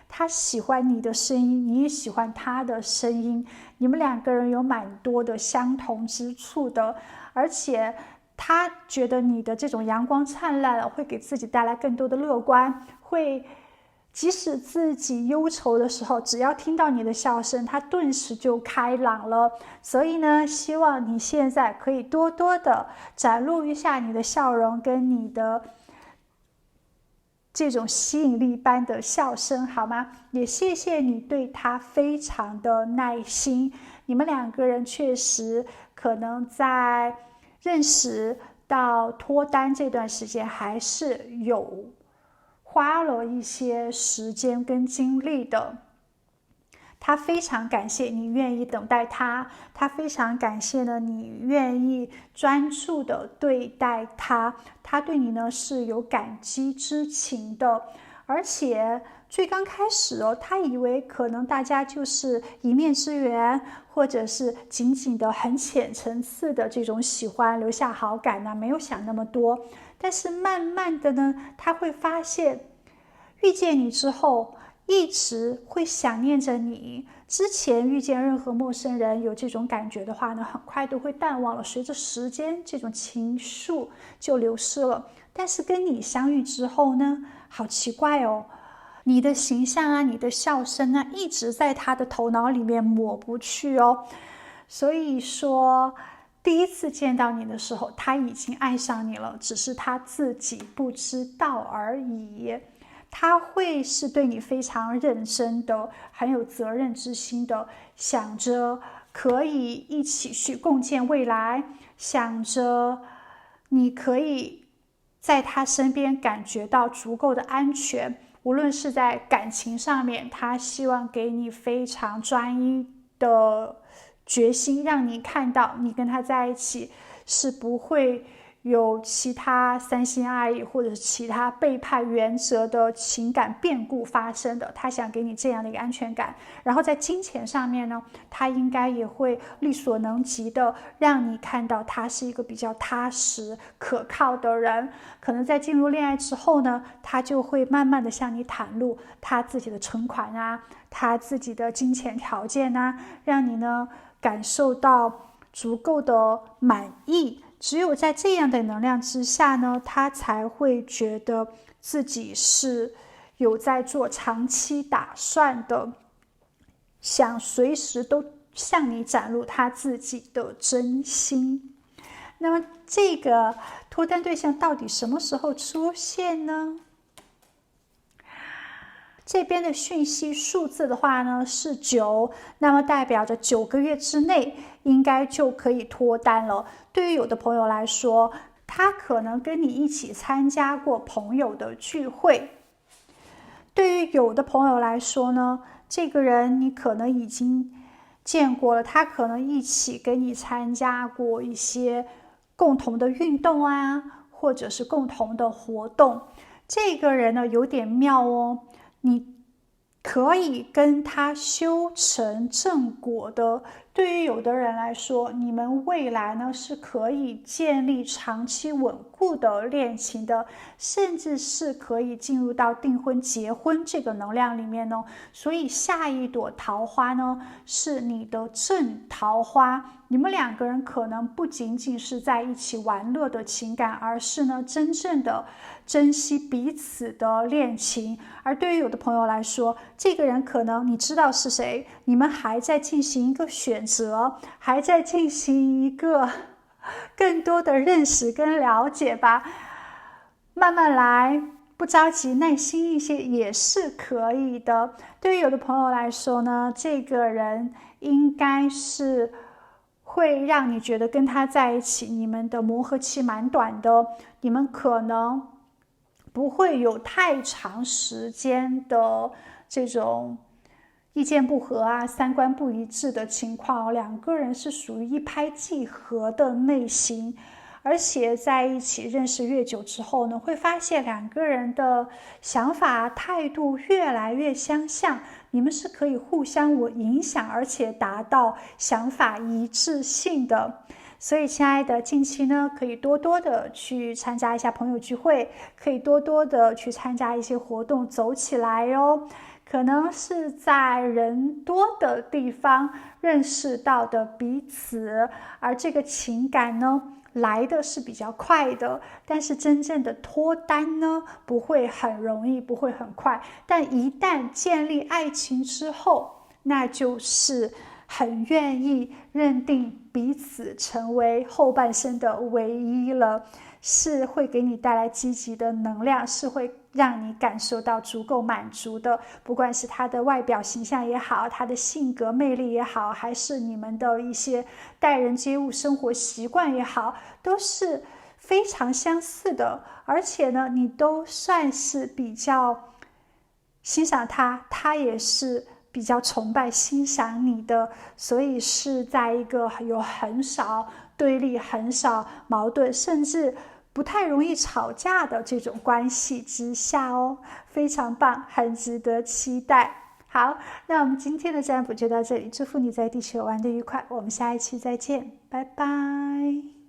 S1: 他喜欢你的声音，你也喜欢他的声音，你们两个人有蛮多的相同之处的，而且他觉得你的这种阳光灿烂会给自己带来更多的乐观，会即使自己忧愁的时候，只要听到你的笑声，他顿时就开朗了。所以呢，希望你现在可以多多的展露一下你的笑容跟你的这种吸引力般的笑声，好吗？也谢谢你对他非常的耐心，你们两个人确实可能在认识到脱单这段时间还是有花了一些时间跟精力的。他非常感谢你愿意等待他，他非常感谢呢你愿意专注的对待他，他对你呢是有感激之情的。而且最刚开始哦，他以为可能大家就是一面之缘，或者是仅仅的很浅层次的这种喜欢留下好感呢，没有想那么多。但是慢慢的呢，他会发现遇见你之后一直会想念着你，之前遇见任何陌生人有这种感觉的话呢，很快都会淡忘了，随着时间这种情愫就流失了。但是跟你相遇之后呢，好奇怪哦，你的形象啊，你的笑声啊，一直在他的头脑里面抹不去哦。所以说第一次见到你的时候，他已经爱上你了，只是他自己不知道而已。他会是对你非常认真的，很有责任之心的，想着可以一起去共建未来，想着你可以在他身边感觉到足够的安全。无论是在感情上面，他希望给你非常专一的决心，让你看到你跟他在一起是不会有其他三心二意或者是其他背叛原则的情感变故发生的，他想给你这样的一个安全感。然后在金钱上面呢，他应该也会力所能及的让你看到他是一个比较踏实可靠的人。可能在进入恋爱之后呢，他就会慢慢的向你袒露他自己的存款啊，他自己的金钱条件啊，让你呢感受到足够的满意。只有在这样的能量之下呢，他才会觉得自己是有在做长期打算的，想随时都向你展露他自己的真心。那么这个脱单对象到底什么时候出现呢？这边的讯息数字的话呢是9，那么代表着9个月之内应该就可以脱单了。对于有的朋友来说，他可能跟你一起参加过朋友的聚会。对于有的朋友来说呢，这个人你可能已经见过了，他可能一起跟你参加过一些共同的运动啊，或者是共同的活动。这个人呢有点妙哦，你可以跟他修成正果的。对于有的人来说，你们未来呢是可以建立长期稳固的恋情的，甚至是可以进入到订婚结婚这个能量里面呢。所以下一朵桃花呢是你的正桃花，你们两个人可能不仅仅是在一起玩乐的情感，而是呢真正的珍惜彼此的恋情。而对于有的朋友来说，这个人可能你知道是谁，你们还在进行一个选择，还在进行一个更多的认识跟了解吧，慢慢来，不着急，耐心一些也是可以的。对于有的朋友来说呢，这个人应该是会让你觉得跟他在一起，你们的磨合期蛮短的，你们可能不会有太长时间的这种意见不合啊、三观不一致的情况，两个人是属于一拍即合的类型。而且在一起认识越久之后呢，会发现两个人的想法态度越来越相像，你们是可以互相影响，而且达到想法一致性的。所以亲爱的，近期呢可以多多的去参加一下朋友聚会，可以多多的去参加一些活动，走起来哦。可能是在人多的地方认识到的彼此，而这个情感呢来的是比较快的，但是真正的脱单呢不会很容易，不会很快，但一旦建立爱情之后，那就是很愿意认定彼此成为后半生的唯一了，是会给你带来积极的能量，是会让你感受到足够满足的。不管是他的外表形象也好，他的性格魅力也好，还是你们的一些待人接物生活习惯也好，都是非常相似的。而且呢，你都算是比较欣赏他，他也是比较崇拜欣赏你的，所以是在一个有很少对立、很少矛盾，甚至不太容易吵架的这种关系之下哦，非常棒，很值得期待。好，那我们今天的占卜就到这里，祝福你在地球玩得愉快，我们下一期再见，拜拜。